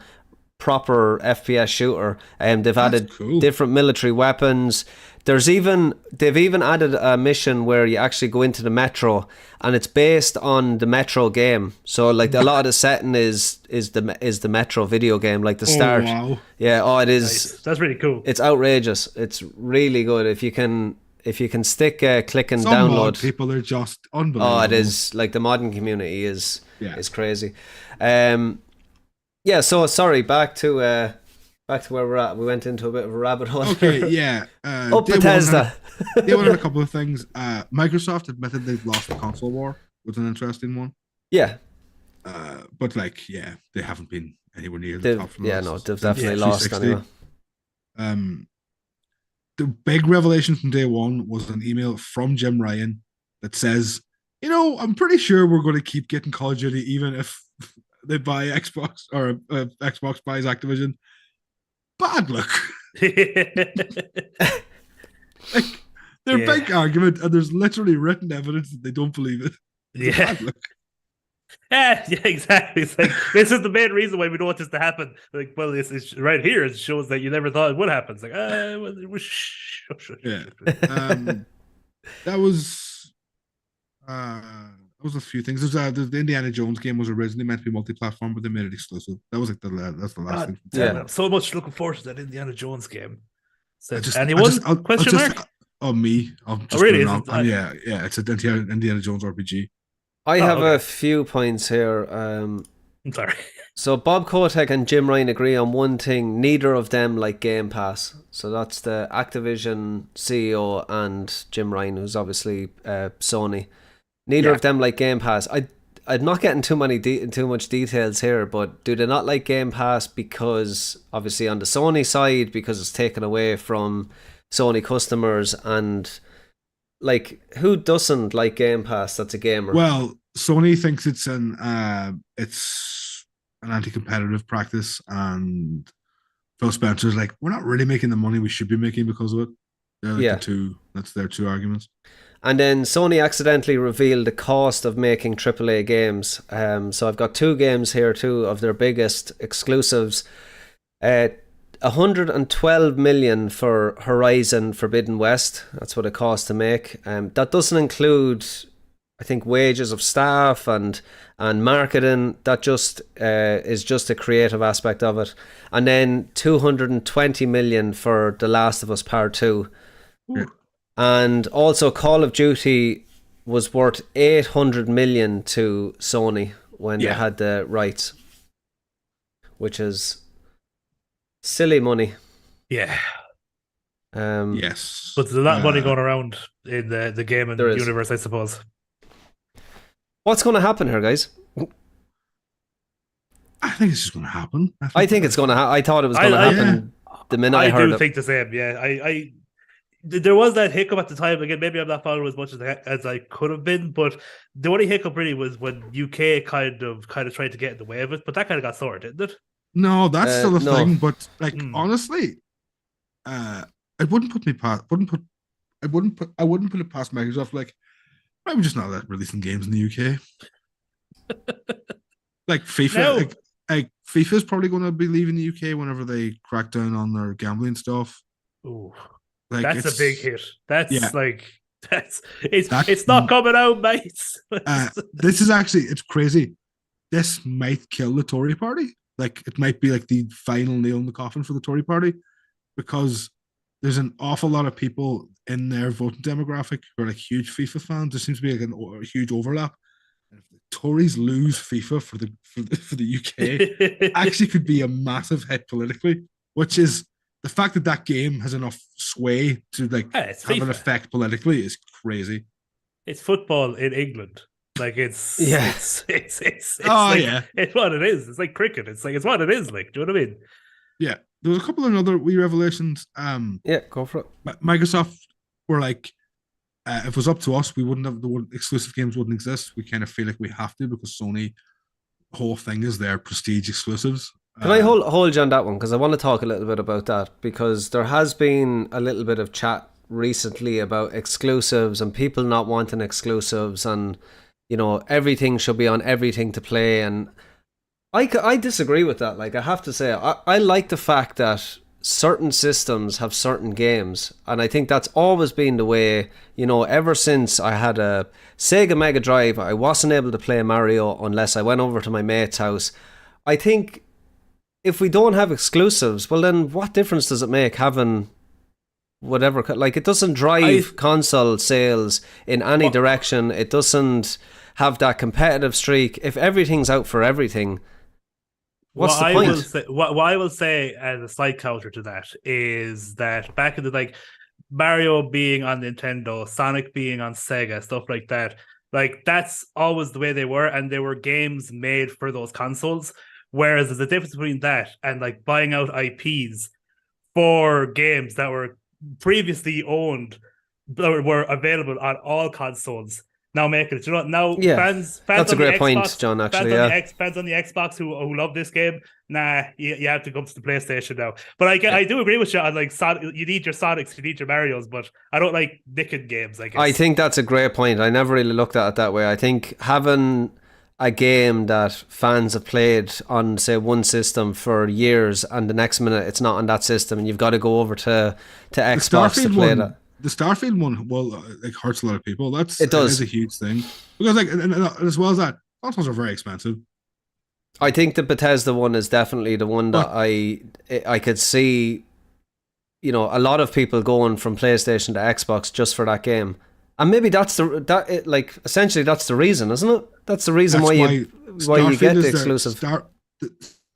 proper FPS shooter, and they've added different military weapons. They've even added a mission where you actually go into the metro, and it's based on the Metro game. So like a lot of the setting is the Metro video game, like the start. Wow. Yeah, it is. Nice. That's really cool. It's outrageous. It's really good. If you can stick click and download. Mod people are just unbelievable. Oh, it is, like, the modding community is crazy. So sorry, back to where we're at. We went into a bit of a rabbit hole. Okay, yeah. Bethesda. They wanted a couple of things. Microsoft admitted they've lost the console war, was an interesting one. Yeah. But like, they haven't been anywhere near the top. They've definitely lost anyway. The big revelation from day one was an email from Jim Ryan that says, I'm pretty sure we're going to keep getting Call of Duty even if they buy Xbox, or Xbox buys Activision. Bad luck. Like, their big argument, and there's literally written evidence that they don't believe it. Bad luck. Yeah, exactly. It's like, this is the main reason why we don't want this to happen. Like, well, this is right here. It shows that you never thought it would happen. It's like, that was a few things. The Indiana Jones game was originally meant to be multi-platform, but they made it exclusive. That was like that's the last thing. I'm so much looking forward to that Indiana Jones game. Anyone? Question mark? Me. Really? It's an Indiana Jones RPG. I have a few points here. I'm sorry. So Bob Kotick and Jim Ryan agree on one thing: neither of them like Game Pass. So that's the Activision CEO and Jim Ryan, who's obviously Sony. Neither of them like Game Pass. I'm not getting too much details here, but do they not like Game Pass because, obviously, on the Sony side, because it's taken away from Sony customers, and like, who doesn't like Game Pass that's a gamer? Well, Sony thinks it's an anti-competitive practice, and Phil Spencer's like, we're not really making the money we should be making because of it. They're like that's their two arguments. And then Sony accidentally revealed the cost of making AAA games. So I've got two games here, two of their biggest exclusives. 112 million for Horizon Forbidden West. That's what it cost to make. That doesn't include, I think, wages of staff and marketing. That just is just a creative aspect of it. And then 220 million for The Last of Us Part 2. Ooh. And also Call of Duty was worth 800 million to Sony when they had the rights, which is silly money. Yeah. Yes. But there's a lot of money going around in the gaming universe, I suppose. What's going to happen here, guys? I think it's just going to happen. I think it's going to happen. I thought it was going to happen the minute I heard it. I do think the same, yeah. There was that hiccup at the time. Again, maybe I'm not following as much as I could have been, but the only hiccup really was when UK kind of tried to get in the way of it, but that kind of got sorted, didn't it? No, that's still a thing, but honestly, it wouldn't put me past. I wouldn't put it past Microsoft. Like, I'm just not releasing games in the UK. Like FIFA, like FIFA's probably going to be leaving the UK whenever they crack down on their gambling stuff. Ooh. Like, that's a big hit. It's not coming out, mate. This is actually, it's crazy. This might kill the Tory party. Like, it might be like the final nail in the coffin for the Tory party, because there's an awful lot of people in their voting demographic who are like huge FIFA fans. There seems to be like a huge overlap. And if the Tories lose FIFA for the UK, actually could be a massive hit politically, which is the fact that game has enough sway to have an effect politically is crazy. It's football in England. Like it's it's what it is. It's like cricket. It's what it is. Like, do you know what I mean? Yeah. There was a couple of other wee revelations. Go for it. Microsoft were like, if it was up to us, we wouldn't have exclusive games wouldn't exist. We kind of feel like we have to, because Sony whole thing is their prestige exclusives. Can I hold you on that one? Because I want to talk a little bit about that, because there has been a little bit of chat recently about exclusives and people not wanting exclusives, and everything should be on everything to play. And I disagree with that. Like, I have to say, I like the fact that certain systems have certain games, and I think that's always been the way. Ever since I had a Sega Mega Drive, I wasn't able to play Mario unless I went over to my mate's house. I think if we don't have exclusives, well then what difference does it make having whatever? Like, it doesn't drive console sales in any direction. It doesn't have that competitive streak. If everything's out for everything, what's the point? What I will say as a slight counter to that is that back in the Mario being on Nintendo, Sonic being on Sega, stuff like that, like that's always the way they were, and they were games made for those consoles. Whereas there's a difference between that and like buying out IPs for games that were previously owned, that were available on all consoles. Now making it, fans that's a great point, Xbox, John. Actually, fans on the Xbox who love this game. Nah, you have to come to the PlayStation now. But I do agree with you on like Sonic. You need your Sonics, you need your Marios, but I don't like nicking games. I think that's a great point. I never really looked at it that way. I think having a game that fans have played on, say, one system for years, and the next minute it's not on that system, and you've got to go over to Xbox to play that. The Starfield one, hurts a lot of people. It does. It is a huge thing, because and as well as that, consoles are very expensive. I think the Bethesda one is definitely the one that I could see. A lot of people going from PlayStation to Xbox just for that game. And maybe essentially that's the reason, isn't it? That's the reason why you get the exclusive.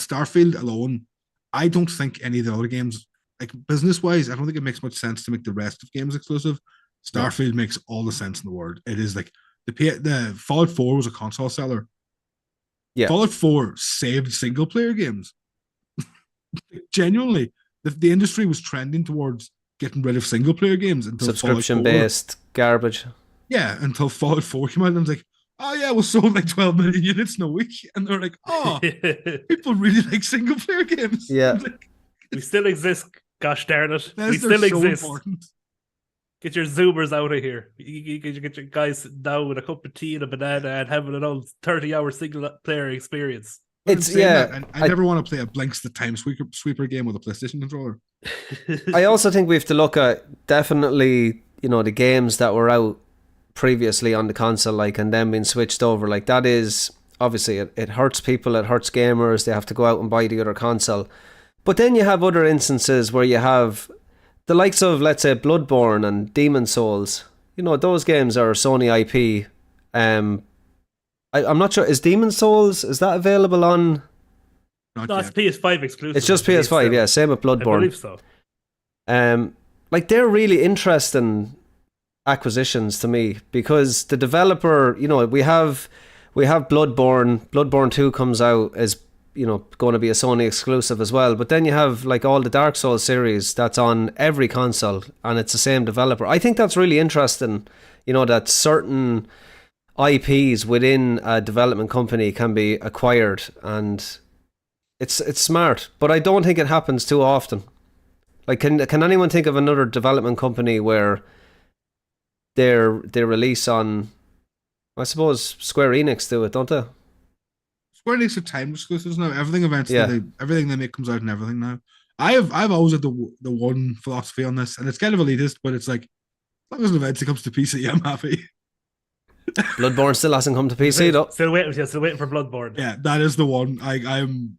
Starfield alone, I don't think any of the other games, like business wise, I don't think it makes much sense to make the rest of games exclusive. Starfield makes all the sense in the world. It is like the Fallout 4 was a console seller. Yeah, Fallout 4 saved single player games. Genuinely, the industry was trending towards getting rid of single player games until subscription based garbage. Yeah, until Fallout 4 came out, and I was like, oh yeah, we sold like 12 million units in a week, and they're like, oh, people really like single player games. Yeah, we still exist. Gosh darn it, we still exist. Important. Get your Zoomers out of here. You get your guys down with a cup of tea and a banana and having an old 30-hour single player experience. It's saying yeah. that, I never want to play a Blinks the Time Sweeper game with a PlayStation controller. I also think we have to look at definitely, the games that were out previously on the console, like, and then being switched over. Like, that is obviously it hurts people, it hurts gamers. They have to go out and buy the other console. But then you have other instances where you have the likes of, let's say, Bloodborne and Demon Souls. Those games are Sony IP. I'm not sure. Is Demon Souls, is that available on? No, it's PS5 exclusive. It's just PS5, yeah. Same with Bloodborne. I believe so. Like, they're really interesting acquisitions to me, because the developer, we have Bloodborne. Bloodborne 2 comes out as, going to be a Sony exclusive as well. But then you have like all the Dark Souls series that's on every console, and it's the same developer. I think that's really interesting, that certain IPs within a development company can be acquired, and it's smart. But I don't think it happens too often. Like, can anyone think of another development company where they release on? I suppose Square Enix do it, don't they? Square Enix are time exclusives now. Everything everything they make comes out and everything now. I've always had the one philosophy on this, and it's kind of elitist, but it's like, as long as an event comes to PC, I'm happy. Bloodborne still hasn't come to PC though. Still waiting for Bloodborne. Yeah, that is the one. I'm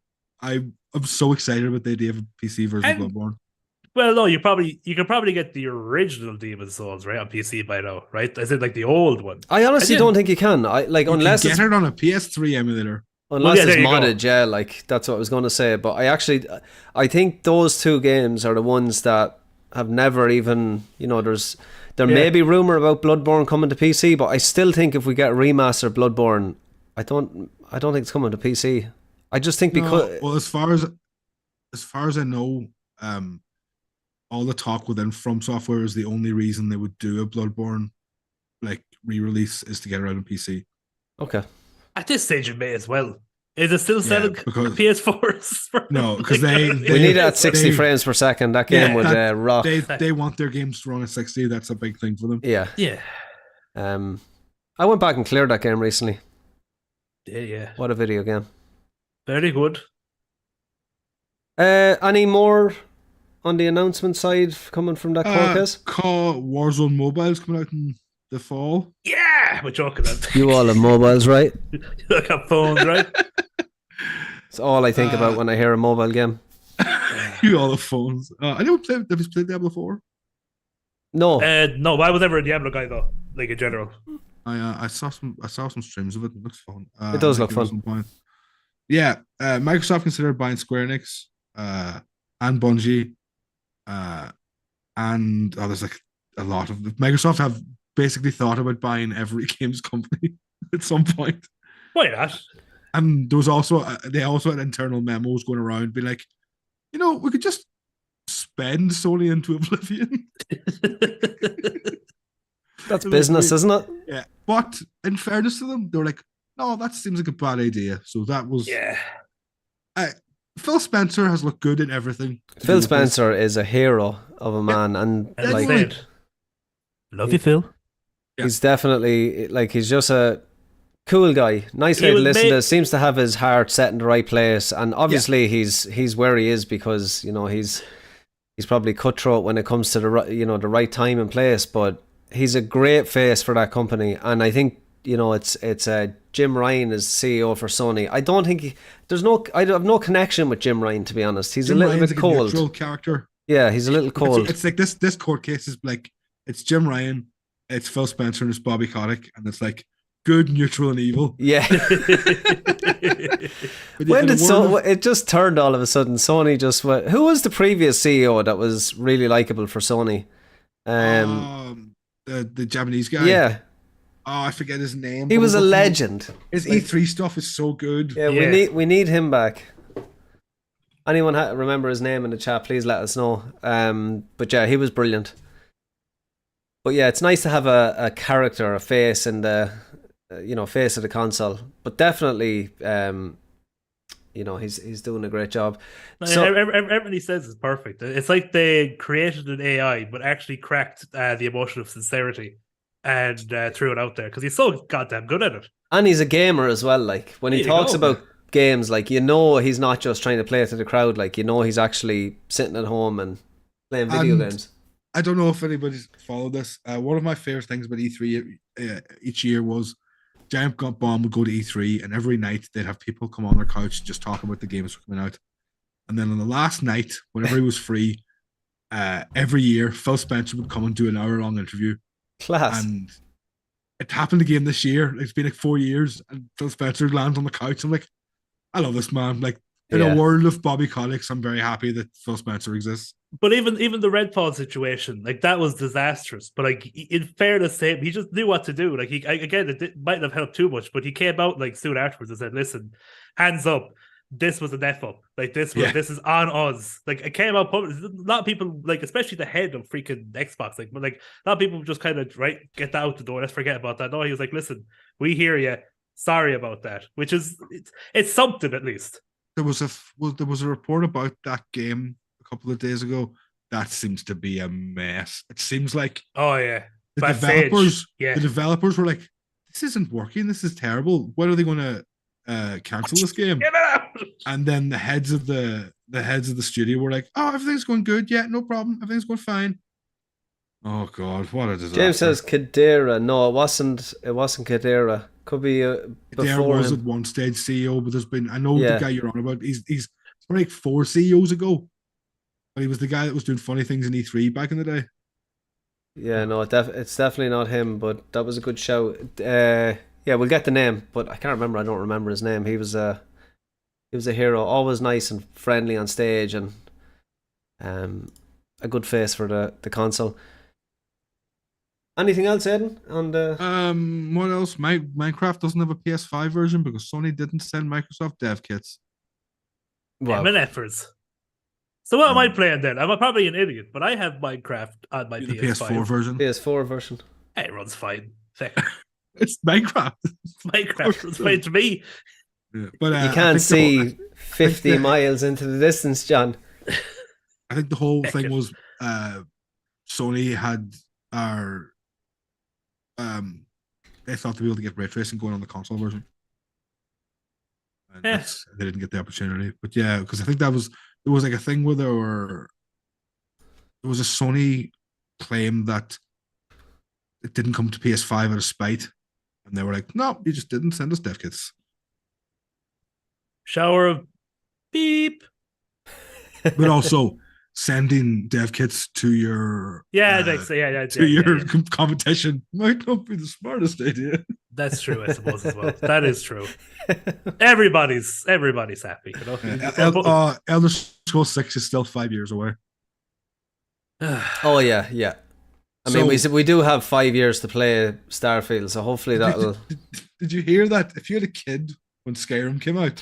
so excited about the idea of a PC version of Bloodborne. Well, no, you could probably get the original Demon Souls right on PC by now, right? Is it like the old one? I honestly don't think you can. Unless get it on a PS3 emulator. Unless it's modded, yeah, like that's what I was going to say. But I think those two games are the ones that have never even, there may be rumor about Bloodborne coming to PC, but I still think if we get a remaster Bloodborne, I don't think it's coming to PC. I just think because as far as I know, all the talk within From Software is the only reason they would do a Bloodborne like re-release is to get it out on PC. Okay. At this stage, it may as well. Is it still selling PS4s? No, because they we need it at 60 frames per second. That game would rock. They want their games to run at 60. That's a big thing for them. Yeah. Yeah. I went back and cleared that game recently. Yeah. What a video game. Very good. Any more on the announcement side coming from that case? Warzone Mobile's coming out in the fall. Yeah, we're joking about. You all have mobiles, right? You got phones, right? It's all I think about when I hear a mobile game. You all have phones. I never played. Have you played Diablo 4? No. No. I was never a Diablo guy though. Like in general. I saw some streams of it. It looks fun. It does look fun. Yeah, Microsoft considered buying Square Enix, and Bungie, and there's like a lot of Microsoft have basically thought about buying every games company at some point. Why not? And there was also they also had internal memos going around, being like, we could just spend Sony into oblivion. That's business, isn't it? Yeah, but in fairness to them, they were like, no, that seems like a bad idea. So that was Phil Spencer has looked good in everything. Phil Spencer is a hero of a man, and like, love you, Phil. He's definitely he's just a cool guy, nice guy to listen to. Seems to have his heart set in the right place, and obviously he's where he is because he's probably cutthroat when it comes to the right time and place. But he's a great face for that company, and I think it's Jim Ryan is CEO for Sony. I don't think I have no connection with Jim Ryan, to be honest. He's a little bit cold. A neutral character. Yeah, he's a little cold. It's like this court case is like it's Jim Ryan, it's Phil Spencer, and it's Bobby Kotick, and it's like good, neutral, and evil. Yeah. When did it just turned all of a sudden? Sony just went. Who was the previous CEO that was really likable for Sony? The Japanese guy. Yeah. Oh, I forget his name. He was a legend. His E3 stuff is so good. Yeah, we need him back. Anyone remember his name in the chat? Please let us know. But yeah, he was brilliant. But yeah, it's nice to have a character, a face in the face of the console. But definitely, he's doing a great job. So everything he says is perfect. It's like they created an AI, but actually cracked the emotion of sincerity and threw it out there because he's so goddamn good at it. And he's a gamer as well. Like when he talks about games, like, you know, he's not just trying to play it to the crowd. Like, you know, he's actually sitting at home and playing video games. I don't know if anybody's followed this. One of my favorite things about E3 each year was Giant Bomb would go to E3, and every night they'd have people come on their couch and just talk about the games coming out. And then on the last night, whenever he was free, every year Phil Spencer would come and do an hour-long interview. Class. And it happened again this year. It's been like 4 years, and Phil Spencer lands on the couch. I'm like, I love this man. Like, in a world of Bobby Kotick, I'm very happy that Phil Spencer exists. But even the Redfall situation, like, that was disastrous. But like, in fairness to him, he just knew what to do. Like, it mightn't have helped too much, but he came out like soon afterwards and said, "Listen, hands up, this was an F up. Like, this is on us." Like, it came out public. A lot of people, like, especially the head of freaking Xbox, like, but like, a lot of people just kind of get that out the door. Let's forget about that. No, he was like, "Listen, we hear you. Sorry about that." Which is it's something at least. There was a report about that game a couple of days ago. That seems to be a mess. It seems like the developers were like, "This isn't working. This is terrible. When are they going to cancel this game?" And then the heads of the studio were like, "Oh, everything's going good. Yeah, no problem. Everything's going fine." Oh God, what a disaster! James says Kadira. No, it wasn't Kadira. Could be before was him. at one stage CEO, but there's been, I know the guy you're on about. He's like 4 CEOs ago, but he was the guy that was doing funny things in E3 back in the day. Yeah, no, it's definitely not him, but that was a good shout. Yeah, we'll get the name, but I can't remember. I don't remember his name. He was a hero, always nice and friendly on stage, and a good face for the console. Anything else, Aidan? What else? Minecraft doesn't have a PS5 version because Sony didn't send Microsoft dev kits. Well, efforts. So what am I playing then? I'm probably an idiot, but I have Minecraft on my PS5. PS4 version. PS4 version. It runs fine. It's Minecraft. Minecraft runs fine to me. Yeah, but you can't see 50 miles into the distance, John. I think the whole thing was Sony had they thought to be able to get ray tracing going on the console version. And they didn't get the opportunity. But yeah, because I think there was like a thing where there was a Sony claim that it didn't come to PS5 out of spite. And they were like, "No, you just didn't send us dev kits." Shower of beep. But also sending dev kits to your competition might not be the smartest idea. That's true, I suppose, as well. That is true. Everybody's happy, you know. Elder Scrolls 6 is still 5 years away. Oh yeah. I mean, we do have 5 years to play Starfield, so hopefully that'll. Did you hear that? If you had a kid when Skyrim came out,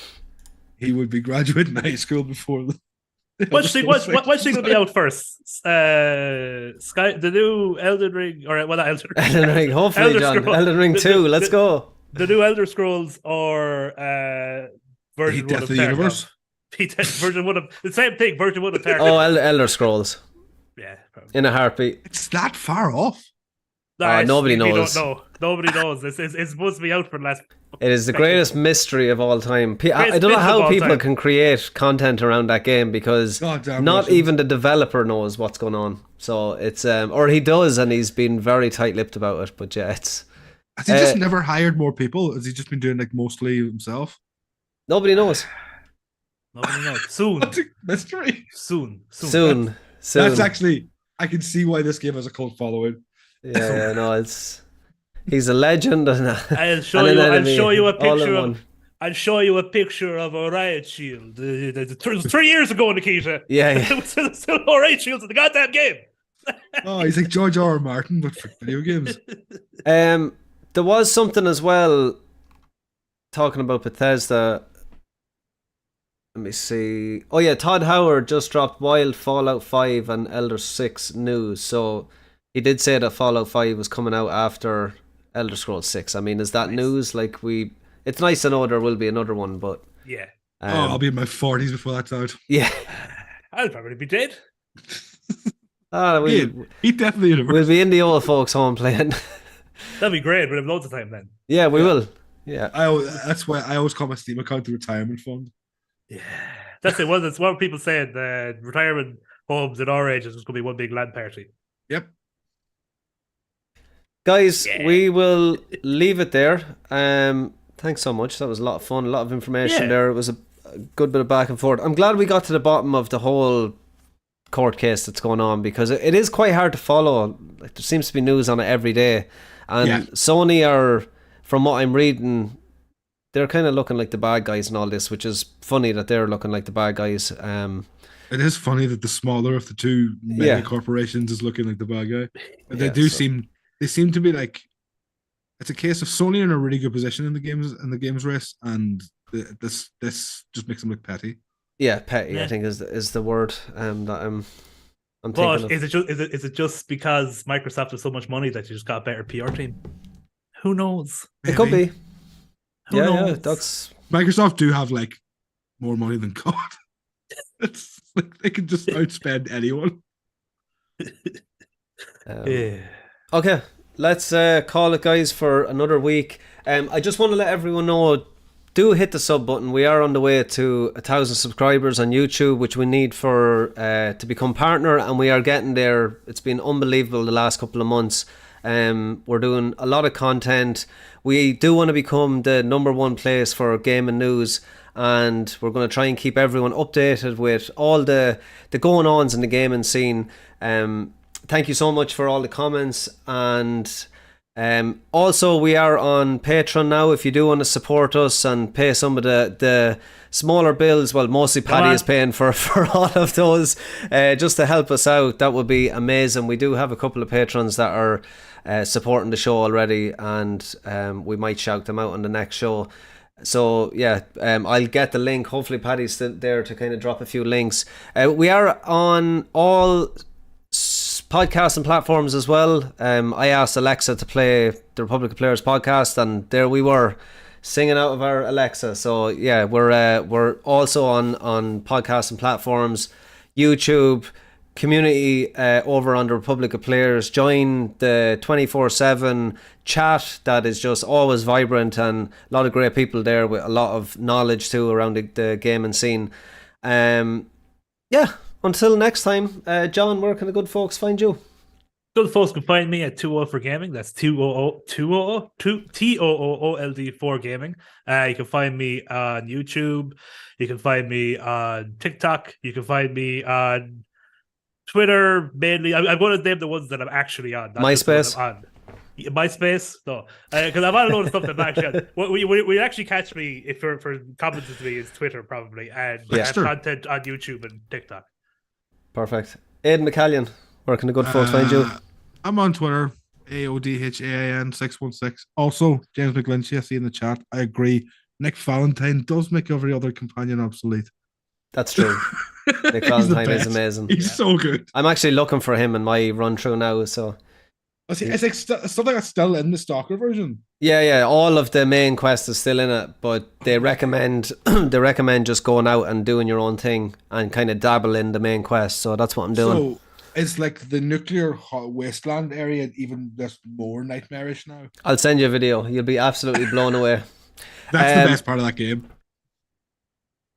he would be graduating high school before the. Which thing will be out first? The new Elden Ring, or not Elden Ring. Elden Ring, hopefully, Elder John. Scrolls. Elden Ring 2, let's go. The new Elder Scrolls or version 1 of the universe. Version 1 of the same thing. Version 1 of Tarkov. Oh, Elder Scrolls. Yeah, probably. In a heartbeat. It's that far off. Nobody knows. Don't know. Nobody knows. It's supposed to be out for the last. It is the greatest mystery of all time. I don't know how people can create content around that game because not even the developer knows what's going on. So it's or he does, and he's been very tight-lipped about it. But yeah, it's. Has he just never hired more people? Has he just been doing like mostly himself? Nobody knows. Nobody knows. Soon. That's a mystery. Soon. That's actually. I can see why this game has a cult following. Yeah, no, he's a legend. I'll show you a picture of a riot shield. 3 years ago, Nikita. Yeah. Still no riot shields in the goddamn game. Oh, he's like George R. R. Martin, but for video games. There was something as well talking about Bethesda. Let me see. Oh yeah, Todd Howard just dropped Wild, Fallout 5 and Elder 6 news. So he did say that Fallout 5 was coming out after Elder Scrolls 6. I mean, is that nice. Like it's nice to know there will be another one, but yeah. I'll be in my 40s before that's out. Yeah. I'll probably be dead. He definitely we'll be in the old folks' home playing. That'd be great. We'll have loads of time then. Yeah, we will. Yeah. That's why I always call my Steam account the retirement fund. Yeah, that's it. That's what people say. The retirement homes at our age is just going to be one big land party. Yep. Guys, Yeah. we will leave it there. Thanks so much. That was a lot of fun, a lot of information there. It was a good bit of back and forth. I'm glad we got to the bottom of the whole court case that's going on, because it is quite hard to follow. Like, there seems to be news on it every day. And Sony are, from what I'm reading, they're kind of looking like the bad guys in all this, which is funny that they're looking like the bad guys. It is funny that the smaller of the two mega corporations is looking like the bad guy. But they seem to be like, it's a case of Sony in a really good position in the games race, and this just makes them look petty. Yeah, petty. I think is the word that I'm thinking of. Is it just because Microsoft has so much money that you just got a better PR team? Who knows? It could be. Who knows? That's Microsoft do have like more money than God. It's like they can just outspend anyone. Okay, let's call it, guys, for another week. I just want to let everyone know, do hit the sub button. We are on the way to 1,000 subscribers on YouTube, which we need for to become partner, and we are getting there. It's been unbelievable the last couple of months. We're doing a lot of content. We do want to become the #1 place for gaming news, and we're going to try and keep everyone updated with all the going ons in the gaming scene. Thank you so much for all the comments, and also we are on Patreon now. If you do want to support us and pay some of the smaller bills, well, mostly Paddy is paying for all of those, just to help us out, that would be amazing. We do have a couple of patrons that are supporting the show already, and we might shout them out on the next show. So yeah, I'll get the link. Hopefully Paddy's still there to kind of drop a few links. We are on all podcasts and platforms as well. I asked Alexa to play the Republic of Players podcast, and there we were, singing out of our Alexa. So yeah, we're also on podcasts and platforms, YouTube, community over on the Republic of Players. Join the 24/7 chat that is just always vibrant, and a lot of great people there with a lot of knowledge too around the gaming scene. Until next time, John, where can the good folks find you? Good folks can find me at 200 for gaming. That's 200 TOOOLD4 gaming. You can find me on YouTube. You can find me on TikTok. You can find me on Twitter mainly. I'm going to name the ones that I'm actually on. MySpace. MySpace, no, because I'm on a load of stuff that I'm actually on. What we actually catch me if for commenting to me is Twitter probably, and content on YouTube and TikTok. Perfect. Aidan McCallion, where can the good folks find you? I'm on Twitter, AODHAIN616. Also, James McGlinchey, I see in the chat. I agree. Nick Valentine does make every other companion obsolete. That's true. Nick Valentine is amazing. He's so good. I'm actually looking for him in my run through now. So it's like something that's still in the Stalker version. Yeah. All of the main quest is still in it, but they recommend just going out and doing your own thing and kind of dabble in the main quest. So that's what I'm doing. So it's like the nuclear wasteland area, even just more nightmarish now. I'll send you a video. You'll be absolutely blown away. That's the best part of that game.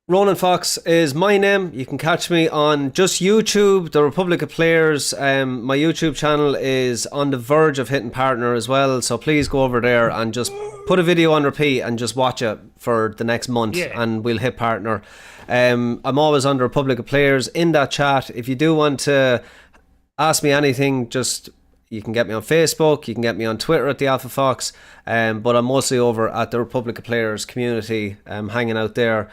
Ronan Fox is my name. You can catch me on just YouTube, the Republic of Players. My YouTube channel is on the verge of hitting partner as well, so please go over there and just put a video on repeat and just watch it for the next month, and we'll hit partner. I'm always on the Republic of Players in that chat. If you do want to ask me anything, you can get me on Facebook, you can get me on Twitter at the Alpha Fox, but I'm mostly over at the Republic of Players community, hanging out there.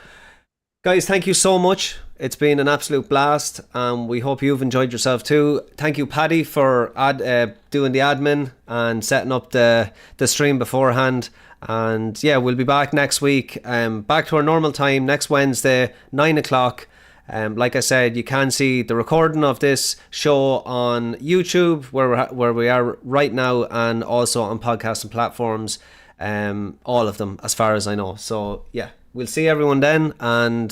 Guys, thank you so much. It's been an absolute blast, and we hope you've enjoyed yourself too. Thank you, Paddy, for doing the admin and setting up the stream beforehand. And yeah, we'll be back next week, back to our normal time next Wednesday, 9 o'clock. Like I said, you can see the recording of this show on YouTube, where we are right now, and also on podcasts and platforms, all of them, as far as I know. So yeah, we'll see everyone then, and